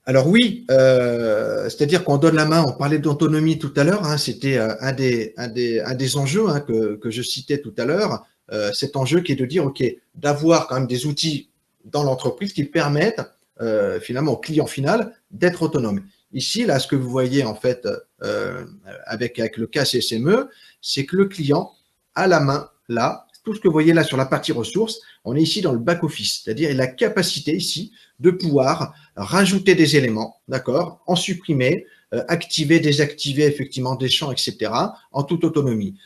Alors oui, c'est-à-dire qu'on donne la main, on parlait d'autonomie tout à l'heure, hein, c'était un des enjeux hein, que je citais tout à l'heure, cet enjeu qui est de dire, OK, d'avoir quand même des outils dans l'entreprise qui permettent finalement au client final d'être autonome. Ici, là, ce que vous voyez en fait avec le cas CSME, c'est que le client a la main là, tout ce que vous voyez là sur la partie ressources, on est ici dans le back-office, c'est-à-dire il a la capacité ici de pouvoir rajouter des éléments, d'accord, en supprimer, activer, désactiver effectivement des champs, etc., en toute autonomie.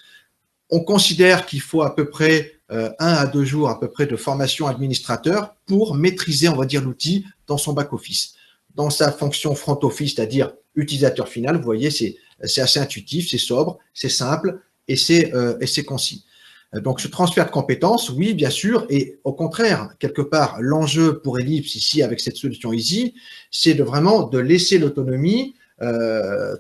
On considère qu'il faut à peu près 1 à 2 jours à peu près de formation administrateur pour maîtriser, on va dire, l'outil dans son back-office. Dans sa fonction front-office, c'est-à-dire utilisateur final, vous voyez, c'est assez intuitif, c'est sobre, c'est simple et c'est concis. Donc, ce transfert de compétences, oui, bien sûr, et au contraire, quelque part, l'enjeu pour Ellipse ici avec cette solution Easy, c'est de vraiment de laisser l'autonomie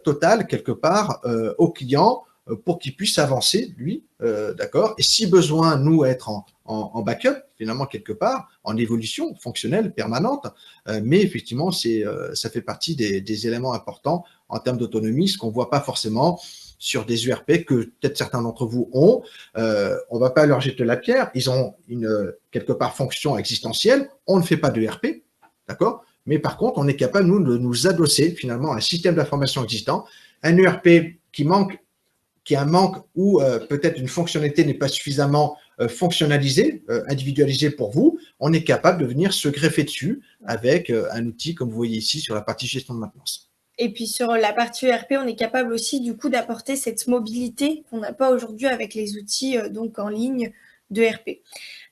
totale quelque part au client pour qu'il puisse avancer, lui, d'accord. Et si besoin, nous, être en backup, finalement, quelque part, en évolution fonctionnelle permanente, mais effectivement, ça fait partie des éléments importants en termes d'autonomie, ce qu'on ne voit pas forcément sur des URP que peut-être certains d'entre vous ont. On ne va pas leur jeter la pierre. Ils ont quelque part fonction existentielle. On ne fait pas de RP, d'accord. Mais par contre, on est capable, nous, de nous adosser finalement à un système d'information existant, un ERP qui a un manque ou peut-être une fonctionnalité n'est pas suffisamment fonctionnalisée, individualisée pour vous, on est capable de venir se greffer dessus avec un outil comme vous voyez ici sur la partie gestion de maintenance. Et puis sur la partie ERP, on est capable aussi du coup d'apporter cette mobilité qu'on n'a pas aujourd'hui avec les outils donc en ligne de RP.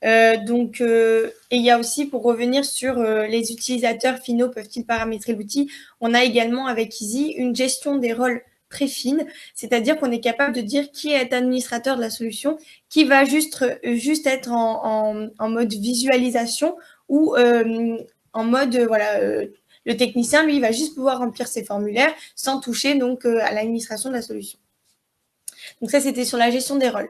Et il y a aussi, pour revenir sur les utilisateurs finaux peuvent-ils paramétrer l'outil, on a également avec Easy une gestion des rôles très fine, c'est-à-dire qu'on est capable de dire qui est administrateur de la solution, qui va juste être en mode visualisation ou en mode le technicien, lui, il va juste pouvoir remplir ses formulaires sans toucher donc à l'administration de la solution. Donc ça, c'était sur la gestion des rôles.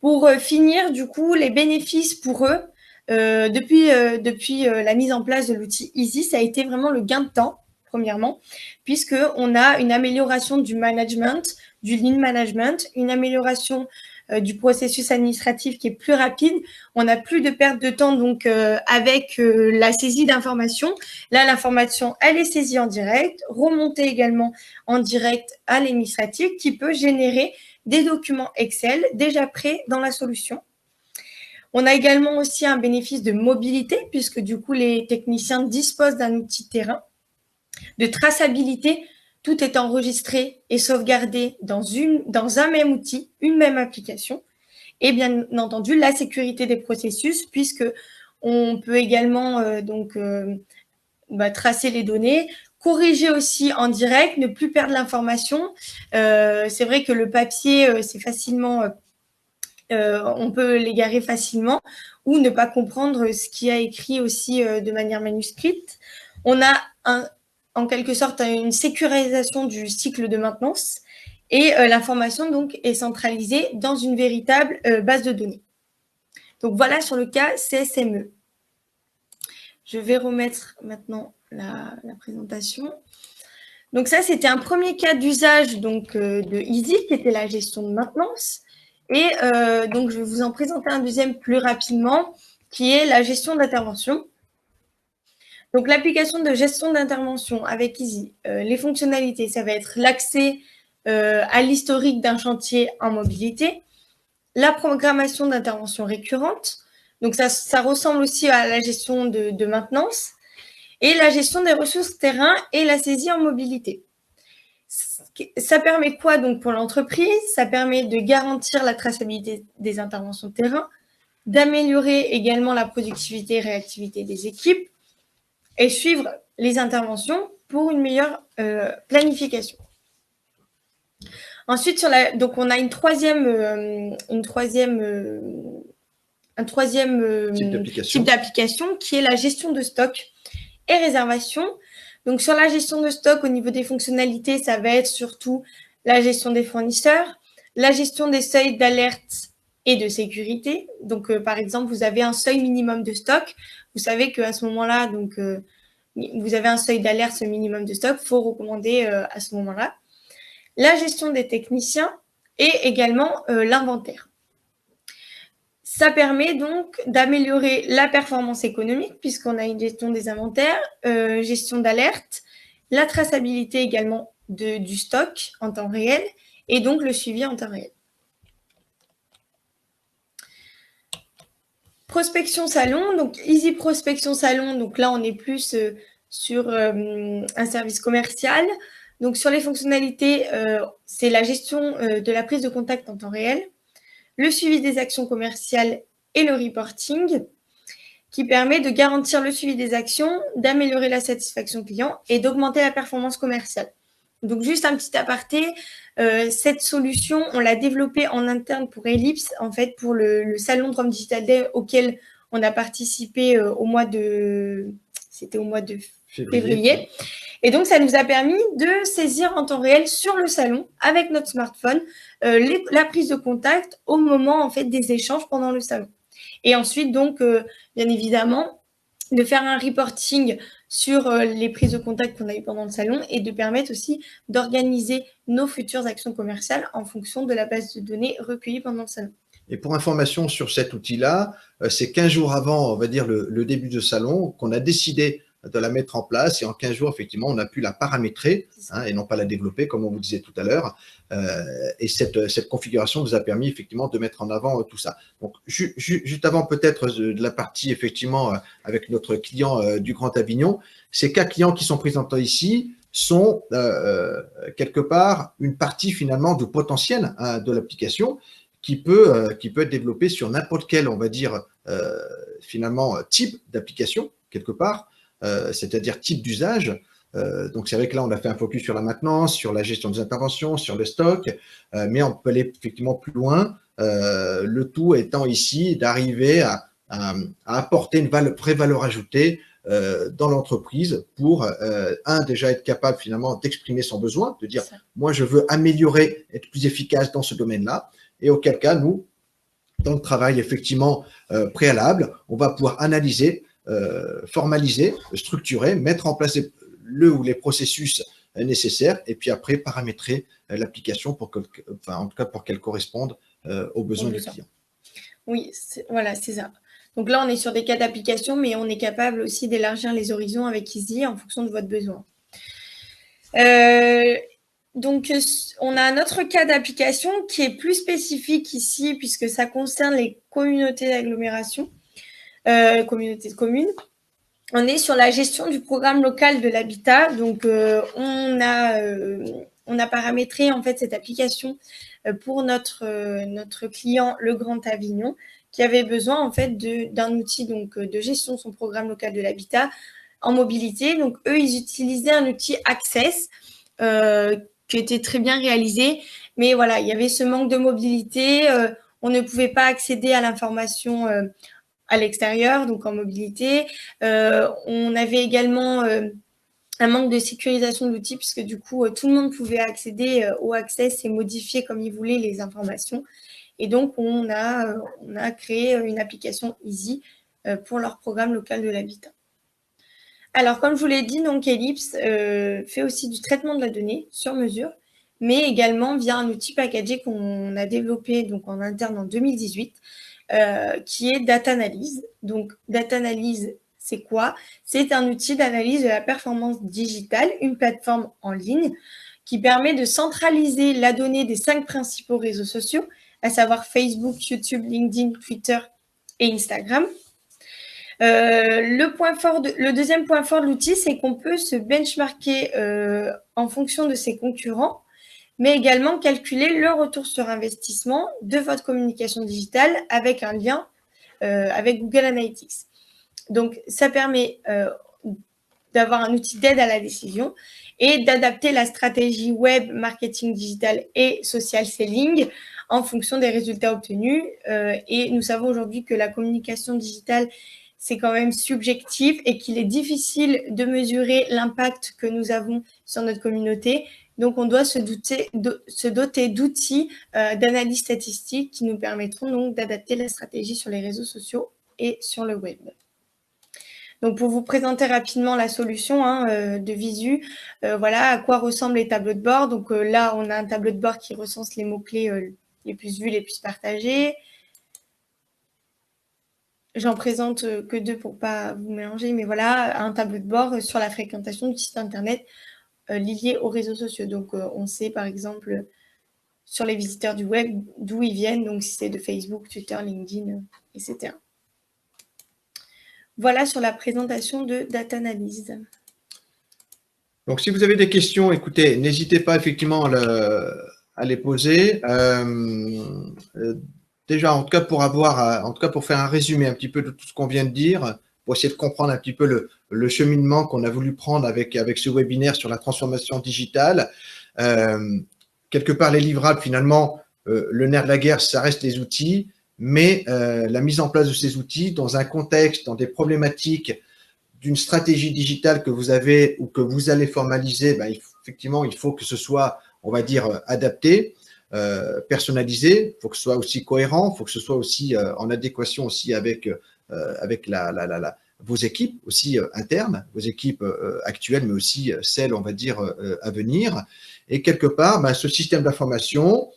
Pour finir, du coup, les bénéfices pour eux, depuis la mise en place de l'outil Easy, ça a été vraiment le gain de temps, premièrement, puisqu'on a une amélioration du management, du lean management, une amélioration du processus administratif qui est plus rapide. On n'a plus de perte de temps donc avec la saisie d'informations. Là, l'information, elle est saisie en direct, remontée également en direct à l'administratif qui peut générer des documents Excel déjà prêts dans la solution. On a également aussi un bénéfice de mobilité puisque du coup, les techniciens disposent d'un outil terrain, de traçabilité. Tout est enregistré et sauvegardé dans un même outil, une même application. Et bien entendu, la sécurité des processus, puisque on peut également tracer les données, corriger aussi en direct, ne plus perdre l'information. C'est vrai que le papier, c'est facilement, on peut l'égarer facilement ou ne pas comprendre ce qui a écrit aussi de manière manuscrite. On a en quelque sorte une sécurisation du cycle de maintenance et l'information donc est centralisée dans une véritable base de données. Donc voilà sur le cas CSME. Je vais remettre maintenant la présentation. Donc ça, c'était un premier cas d'usage de Easy, qui était la gestion de maintenance. Et donc, je vais vous en présenter un deuxième plus rapidement, qui est la gestion d'intervention. Donc, l'application de gestion d'intervention avec Easy, les fonctionnalités, ça va être l'accès à l'historique d'un chantier en mobilité, la programmation d'interventions récurrentes, donc ça ressemble aussi à la gestion de maintenance, et la gestion des ressources terrain et la saisie en mobilité. Ça permet quoi donc pour l'entreprise? Ça permet de garantir la traçabilité des interventions de terrain, d'améliorer également la productivité et réactivité des équipes et suivre les interventions pour une meilleure planification. Ensuite, donc on a un troisième type d'application qui est la gestion de stock et réservation. Donc sur la gestion de stock, au niveau des fonctionnalités, ça va être surtout la gestion des fournisseurs, la gestion des seuils d'alerte et de sécurité. Donc par exemple, vous avez un seuil minimum de stock. Vous savez qu'à ce moment-là, donc vous avez un seuil d'alerte, ce minimum de stock, faut recommander à ce moment-là. La gestion des techniciens et également l'inventaire. Ça permet donc d'améliorer la performance économique puisqu'on a une gestion des inventaires, gestion d'alerte, la traçabilité également du stock en temps réel et donc le suivi en temps réel. Prospection salon, donc Easy Prospection Salon, donc là on est plus sur un service commercial. Donc sur les fonctionnalités, c'est la gestion de la prise de contact en temps réel, le suivi des actions commerciales et le reporting, qui permet de garantir le suivi des actions, d'améliorer la satisfaction client et d'augmenter la performance commerciale. Donc, juste un petit aparté, cette solution, on l'a développée en interne pour Ellipse, en fait, pour le salon de Rome Digital Day auquel on a participé au mois de février. Et donc, ça nous a permis de saisir en temps réel sur le salon, avec notre smartphone, la prise de contact au moment, en fait, des échanges pendant le salon. Et ensuite, donc, bien évidemment, de faire un reporting sur les prises de contact qu'on a eues pendant le salon et de permettre aussi d'organiser nos futures actions commerciales en fonction de la base de données recueillie pendant le salon. Et pour information sur cet outil-là, c'est 15 jours avant, on va dire, le début du salon qu'on a décidé de la mettre en place et en 15 jours, effectivement, on a pu la paramétrer et non pas la développer, comme on vous disait tout à l'heure. Et cette configuration nous a permis, effectivement, de mettre en avant tout ça. Donc, juste avant peut-être de la partie, effectivement, avec notre client du Grand Avignon, ces 4 clients qui sont présentés ici sont quelque part une partie, finalement, du potentiel de l'application qui peut être développé sur n'importe quel, on va dire, finalement, type d'application, quelque part, c'est-à-dire type d'usage. Donc, c'est vrai que là, on a fait un focus sur la maintenance, sur la gestion des interventions, sur le stock, mais on peut aller effectivement plus loin, le tout étant ici d'arriver à apporter une vraie valeur ajoutée dans l'entreprise pour, déjà être capable finalement d'exprimer son besoin, de dire « moi, je veux améliorer, être plus efficace dans ce domaine-là », et auquel cas, nous, dans le travail effectivement préalable, on va pouvoir analyser, formaliser, structurer, mettre en place le ou les processus nécessaires et puis après paramétrer l'application pour en tout cas pour qu'elle corresponde aux besoins du client. Oui, voilà, c'est ça. Donc là, on est sur des cas d'application, mais on est capable aussi d'élargir les horizons avec Easy en fonction de votre besoin. Donc, on a un autre cas d'application qui est plus spécifique ici, puisque ça concerne les communautés d'agglomération, communautés de communes. On est sur la gestion du programme local de l'habitat. Donc, on a paramétré en fait cette application pour notre client, le Grand Avignon, qui avait besoin en fait d'un outil donc de gestion de son programme local de l'habitat en mobilité. Donc, eux, ils utilisaient un outil Access qui était très bien réalisé. Mais voilà, il y avait ce manque de mobilité. On ne pouvait pas accéder à l'information à l'extérieur, donc en mobilité. On avait également un manque de sécurisation de l'outil puisque du coup, tout le monde pouvait accéder au Access et modifier comme il voulait les informations. Et donc, on a créé une application Easy pour leur programme local de l'habitat. Alors, comme je vous l'ai dit, donc Ellipse fait aussi du traitement de la donnée sur mesure, mais également via un outil packagé qu'on a développé donc en interne en 2018, qui est Data Analyse. Donc, Data Analyse, c'est quoi? C'est un outil d'analyse de la performance digitale, une plateforme en ligne qui permet de centraliser la donnée des 5 principaux réseaux sociaux, à savoir Facebook, YouTube, LinkedIn, Twitter et Instagram. Le deuxième point fort de l'outil, c'est qu'on peut se benchmarker en fonction de ses concurrents, mais également calculer le retour sur investissement de votre communication digitale avec un lien avec Google Analytics. Donc, ça permet d'avoir un outil d'aide à la décision et d'adapter la stratégie web, marketing digital et social selling en fonction des résultats obtenus. Et nous savons aujourd'hui que la communication digitale, c'est quand même subjectif et qu'il est difficile de mesurer l'impact que nous avons sur notre communauté. Donc, on doit se doter d'outils d'analyse statistique qui nous permettront donc d'adapter la stratégie sur les réseaux sociaux et sur le web. Donc, pour vous présenter rapidement la solution de Visu, voilà à quoi ressemblent les tableaux de bord. Donc là, on a un tableau de bord qui recense les mots-clés les plus vus, les plus partagés. J'en présente que 2 pour pas vous mélanger, mais voilà, un tableau de bord sur la fréquentation du site internet lié aux réseaux sociaux. Donc, on sait par exemple sur les visiteurs du web d'où ils viennent, donc si c'est de Facebook, Twitter, LinkedIn, etc. Voilà sur la présentation de Data Analyse. Donc, si vous avez des questions, écoutez, n'hésitez pas effectivement à les poser. Déjà, en tout cas, pour faire un résumé un petit peu de tout ce qu'on vient de dire, pour essayer de comprendre un petit peu le cheminement qu'on a voulu prendre avec ce webinaire sur la transformation digitale. Quelque part, les livrables, finalement, le nerf de la guerre, ça reste les outils, mais la mise en place de ces outils dans un contexte, dans des problématiques d'une stratégie digitale que vous avez ou que vous allez formaliser, effectivement, il faut que ce soit, on va dire, adapté, personnalisé, il faut que ce soit aussi cohérent, il faut que ce soit aussi en adéquation aussi avec vos équipes aussi internes, vos équipes actuelles, mais aussi celles, on va dire, à venir. Et quelque part, ce système d'information,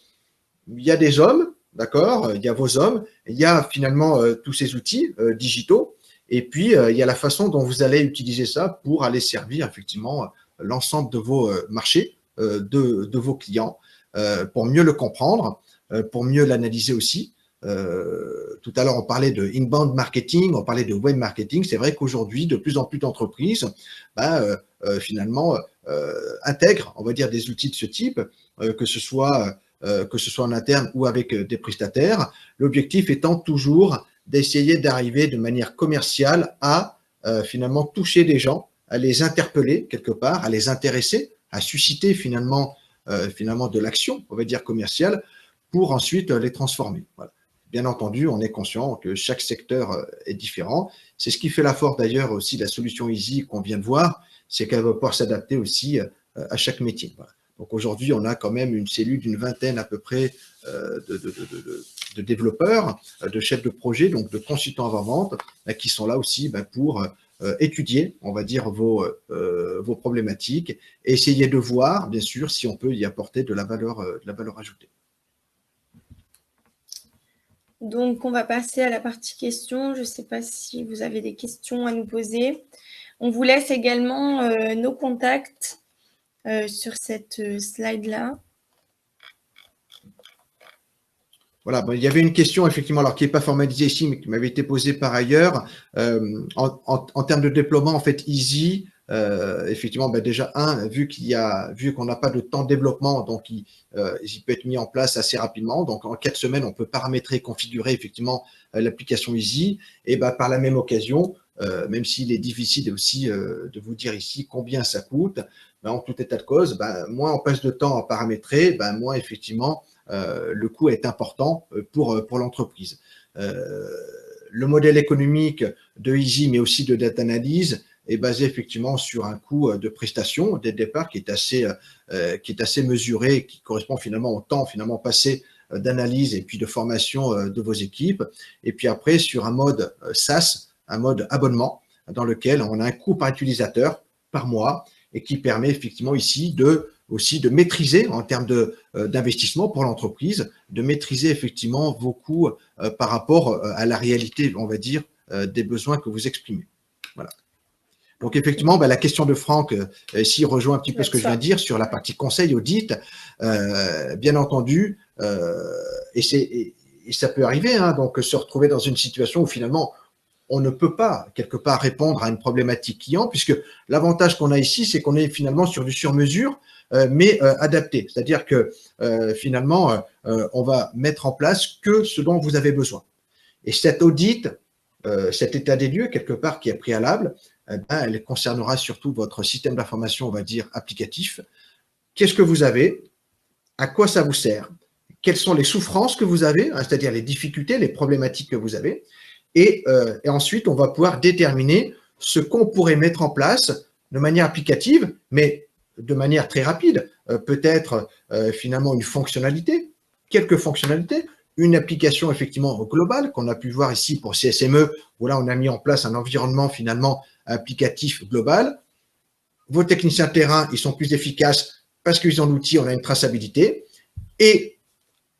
il y a des hommes, d'accord, il y a vos hommes, il y a finalement tous ces outils digitaux, et puis il y a la façon dont vous allez utiliser ça pour aller servir effectivement l'ensemble de vos marchés, de vos clients, pour mieux le comprendre, pour mieux l'analyser aussi. Tout à l'heure, on parlait de inbound marketing, on parlait de web marketing. C'est vrai qu'aujourd'hui, de plus en plus d'entreprises, finalement, intègrent, on va dire, des outils de ce type, que ce soit en interne ou avec des prestataires. L'objectif étant toujours d'essayer d'arriver de manière commerciale à finalement toucher des gens, à les interpeller quelque part, à les intéresser, à susciter finalement de l'action, on va dire commerciale, pour ensuite les transformer. Voilà. Bien entendu, on est conscient que chaque secteur est différent. C'est ce qui fait la force d'ailleurs aussi de la solution Easy qu'on vient de voir, c'est qu'elle va pouvoir s'adapter aussi à chaque métier. Voilà. Donc aujourd'hui, on a quand même une cellule d'une vingtaine à peu près de développeurs, de chefs de projet, donc de consultants avant-vente, qui sont là aussi pour étudier, on va dire, vos problématiques et essayer de voir, bien sûr, si on peut y apporter de la valeur ajoutée. Donc, on va passer à la partie questions. Je ne sais pas si vous avez des questions à nous poser. On vous laisse également nos contacts sur cette slide-là. Voilà, il y avait une question effectivement, alors qui n'est pas formalisée ici, mais qui m'avait été posée par ailleurs. En termes de déploiement, en fait, Easy, effectivement, déjà vu qu'on n'a pas de temps de développement, donc il peut être mis en place assez rapidement. Donc en 4 semaines, on peut paramétrer et configurer effectivement l'application Easy. Et par la même occasion, même s'il est difficile aussi de vous dire ici combien ça coûte, en tout état de cause, moins on passe de temps à paramétrer, moins effectivement le coût est important pour l'entreprise. Le modèle économique de Easy, mais aussi de Data Analyse, est basé effectivement sur un coût de prestation dès le départ qui est assez mesuré, qui correspond finalement au temps passé d'analyse et puis de formation de vos équipes. Et puis après, sur un mode SaaS, un mode abonnement, dans lequel on a un coût par utilisateur par mois et qui permet effectivement ici aussi de maîtriser en termes d'investissement pour l'entreprise, de maîtriser effectivement vos coûts par rapport à la réalité, on va dire, des besoins que vous exprimez. Voilà. Donc, effectivement, la question de Franck, ici, rejoint un petit peu ce que je viens de dire sur la partie conseil, audit. Bien entendu, et ça peut arriver, hein, donc se retrouver dans une situation où finalement, on ne peut pas, quelque part, répondre à une problématique client, puisque l'avantage qu'on a ici, c'est qu'on est finalement sur du sur-mesure, mais adapté. C'est-à-dire que finalement, on va mettre en place que ce dont vous avez besoin. Et cet audit, cet état des lieux, quelque part, qui est préalable, elle concernera surtout votre système d'information, on va dire, applicatif. Qu'est-ce que vous avez? À quoi ça vous sert? Quelles sont les souffrances que vous avez, hein, c'est-à-dire les difficultés, les problématiques que vous avez? Et ensuite, on va pouvoir déterminer ce qu'on pourrait mettre en place de manière applicative, mais de manière très rapide. Peut-être finalement une fonctionnalité, quelques fonctionnalités, une application effectivement globale qu'on a pu voir ici pour CSME, où là on a mis en place un environnement finalement applicatif global. Vos techniciens de terrain, ils sont plus efficaces parce qu'ils ont l'outil, on a une traçabilité. Et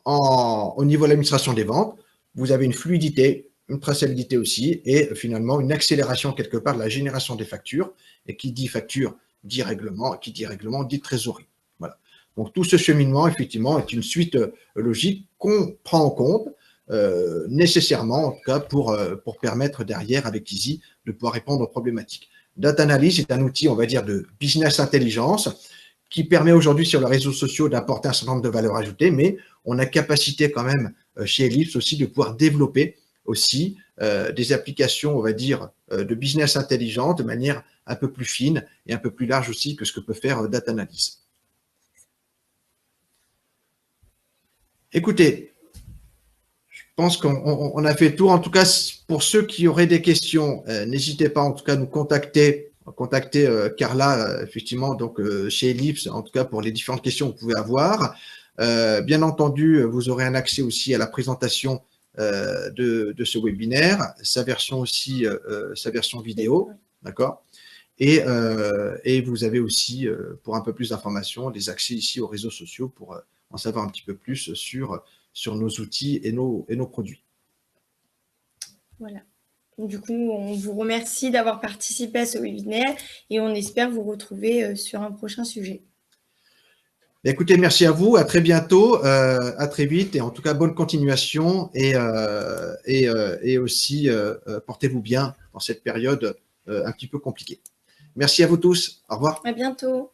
au niveau de l'administration des ventes, vous avez une fluidité, une traçabilité aussi, et finalement une accélération quelque part de la génération des factures. Et qui dit facture dit règlement, qui dit règlement dit trésorerie. Voilà. Donc tout ce cheminement, effectivement, est une suite logique qu'on prend en compte nécessairement, en tout cas pour permettre derrière, avec Easy, de pouvoir répondre aux problématiques. Data Analysis est un outil, on va dire, de business intelligence qui permet aujourd'hui sur les réseaux sociaux d'apporter un certain nombre de valeurs ajoutées, mais on a capacité quand même chez Ellipse aussi de pouvoir développer aussi des applications, on va dire, de business intelligent de manière un peu plus fine et un peu plus large aussi que ce que peut faire Data Analysis. Écoutez, je pense qu'on a fait le tour. En tout cas, pour ceux qui auraient des questions, n'hésitez pas en tout cas à nous contacter Carla, effectivement, donc chez Ellipse, en tout cas pour les différentes questions que vous pouvez avoir. Bien entendu, vous aurez un accès aussi à la présentation de ce webinaire, sa version aussi, sa version vidéo, d'accord. Et vous avez aussi, pour un peu plus d'informations, des accès ici aux réseaux sociaux pour en savoir un petit peu plus sur nos outils et nos produits. Voilà. Du coup, on vous remercie d'avoir participé à ce webinaire et on espère vous retrouver sur un prochain sujet. Écoutez, merci à vous, à très bientôt, à très vite et en tout cas bonne continuation et aussi portez-vous bien dans cette période un petit peu compliquée. Merci à vous tous, au revoir. À bientôt.